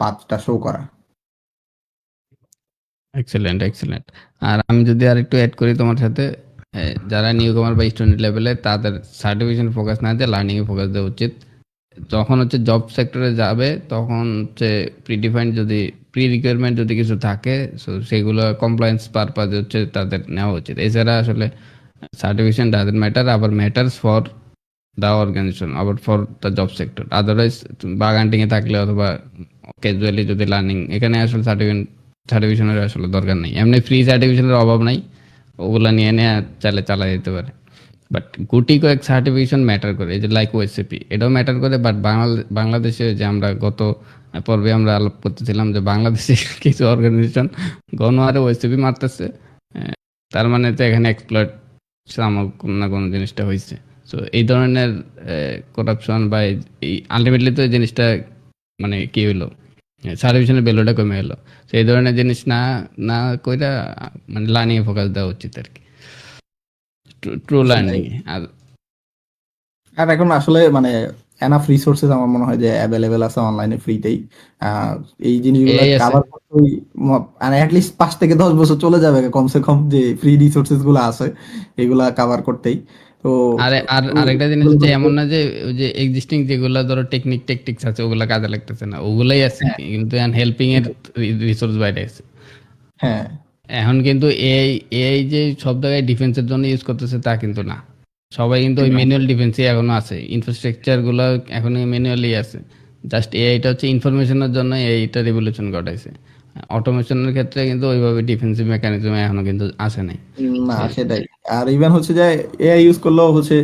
পাথটা শো করা। Excellent, excellent. আর আমি যদি আর একটু অ্যাড করি তোমার সাথে, যারা নিউ কামার বা স্টুডেন্ট লেভেলে, তাদের সার্টিফিকেশন ফোকাস না দিয়ে লার্নিং এ ফোকাস দেওয়া উচিত। যখন হচ্ছে জব সেক্টরে যাবে তখন হচ্ছে প্রিডিফাইন্ড যদি প্রি রিকোয়ারমেন্ট যদি কিছু থাকে, সো সেগুলো কমপ্লায়েন্স পারপাজে হচ্ছে তাদের নেওয়া উচিত। এছাড়া আসলে সার্টিফিকেশন ডাজন্ট ম্যাটার, আবার ম্যাটার্স ফর দ্য অর্গানাইজেশন, আবার for the job sector. Otherwise bug hunting এ থাকলে অথবা ক্যাজুয়ালি যদি লার্নিং, এখানে আসলে সার্টিফিকেশনের আসলে দরকার নেই। এমনি ফ্রি সার্টিফিকেশনের অভাব নাই, ওগুলা নিয়ে নিয়ে চালে চালা যেতে পারে। বাট গুটি কয়েক সার্টিফিকেশন ম্যাটার করে, এই যে লাইক ওএসসিপি, এটাও ম্যাটার করে। বাট বাংলাদেশে যে আমরা গত পর্বে আমরা আলাপ করতেছিলাম যে বাংলাদেশে কিছু অর্গানাইজেশন গণহারে ওএসসিপি মারতেছে, তার মানে তো এখানে এক্সপ্লয়েট কোনো না কোনো জিনিসটা হয়েছে। সো এই ধরনের করাপশন বা এই আলটিমেটলি তো এই জিনিসটা মানে কি হইলো, সার্ভিসের ভ্যালুটা কমে এলো। তো এই ধরনের জিনিস না না কইরা মানে লার্নিং এ ফোকাস দেওয়া উচিত আর কি, ট্রু সেটাই। লার্নিং এ। আর আর এখন আসলে মানে এনাফ রিসোর্সেস আমার মনে হয় যে অ্যাভেলেবেল আছে অনলাইনে ফ্রিতেই। এই জিনিসগুলো এই আছে। কাভার করতেই মানে অ্যাটলিস্ট 5 থেকে 10 বছর চলে যাবে কমসে কম, যে ফ্রি রিসোর্সেস গুলো আছে এগুলা কাভার করতেই। তো আর আরেকটা জিনিস হচ্ছে এমন না যে ওই যে এক্সিস্টিং যেগুলো ধরো টেকটিক্স আছে ওগুলা কাজে লাগতেছে না, ওগুলাই আছে হ্যাঁ, কিন্তু হেল্পিং এর রিসোর্স বাইরে আছে। হ্যাঁ, এখন কিন্তু এআই এআই যে সব জায়গায় ডিফেন্সের জন্য ইউজ করতেছে তা কিন্তু না। সবাই কিন্তু ওই ম্যানুয়াল ডিফেন্সই এখনো আছে, ইনফ্রাস্ট্রাকচার গুলো এখনো ম্যানুয়ালি আছে। জাস্ট এআইটা হচ্ছে ইনফরমেশনের জন্য এইটা রেভলিউশন ঘটাইছে। অটোমেশনের ক্ষেত্রে কিন্তু ওইভাবে ডিফেন্সিভ মেকানিজম এখনো কিন্তু আসে নাই। না সে সেটাই। আর ইভেন হচ্ছে যে এআই ইউজ করলেও হচ্ছে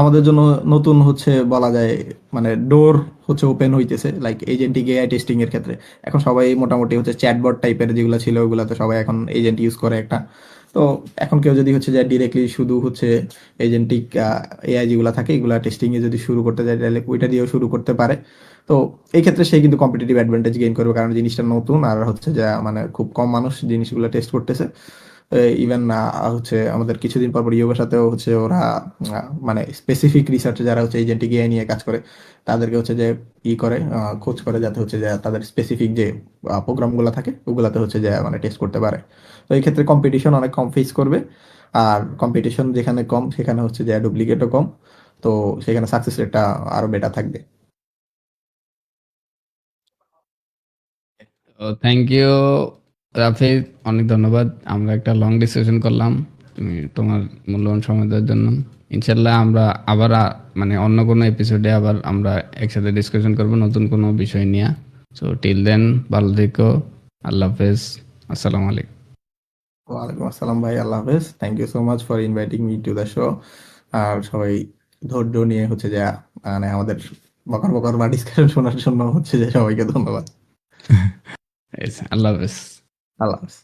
আমাদের জন্য নতুন হচ্ছে বলা যায় মানে ডোর হচ্ছে ওপেন হইতেছে, লাইক এজেন্টিক এআই টেস্টিং এর ক্ষেত্রে। এখন সবাই মোটামুটি হচ্ছে চ্যাটবট টাইপের যেগুলো ছিল ওগুলাতে সবাই এখন এজেন্ট ইউজ করে একটা। তো এখন কেউ যদি হচ্ছে যে ডিরেক্টলি শুধু হচ্ছে এজেন্টিক এআই যেগুলো থাকে এগুলা টেস্টিং এ যদি শুরু করতে যায় তাহলে ওইটা দিয়েও শুরু করতে পারে। তো এই ক্ষেত্রে সে কিন্তু কম্পিটিটিভ অ্যাডভান্টেজ গেইন করবে, কারণ জিনিসটা নতুন আর হচ্ছে যে মানে খুব কম মানুষ জিনিসগুলো টেস্ট করতেছে। ইভেন হচ্ছে আমাদের কিছুদিন পর পর ইয়োগার সাথেও হচ্ছে ওরা মানে স্পেসিফিক রিসার্চে যারা হচ্ছে এজেন্টিক এআই নিয়ে কাজ করে তাদেরকে হচ্ছে যে ই করে খোঁজ করে যাতে হচ্ছে যে তাদের স্পেসিফিক যে প্রোগ্রামগুলো থাকে ওগুলাতে হচ্ছে যে মানে টেস্ট করতে পারে। তো এই ক্ষেত্রে কম্পিটিশন অনেক কম ফেস করবে। আর কম্পিটিশন যেখানে কম সেখানে হচ্ছে যে ডুপ্লিকেটও কম। তো সেখানে সাকসেস রেটটা আরো বেটার থাকবে। তো থ্যাংক ইউ রাফিজ, অনেক ধন্যবাদ। আমরা একটা লং ডিসকাশন করলাম, তুমি তোমার মূল্যবান সময় দেওয়ার জন্য। ইনশাল্লাহ আমরা আবার মানে অন্য কোনো এপিসোডে আবার আমরা একসাথে ডিসকাশন করব নতুন কোনো বিষয় নিয়ে। সো টিল দেন ভালো থেকো, আল্লাহ হাফেজ, আসসালামু আলাইকুম। ওয়ালাইকুম আসসালাম ভাই, আল্লাহ হাফেজ। Thank you so much for inviting me to the show. আর সবাই ধৈর্য নিয়ে হচ্ছে যে মানে আমাদের বকর বকর বা ডিসকাশন শোনার জন্য হচ্ছে যে সবাইকে ধন্যবাদ। আল্লাহ হাফেজ। আল্লাহ হাফেজ।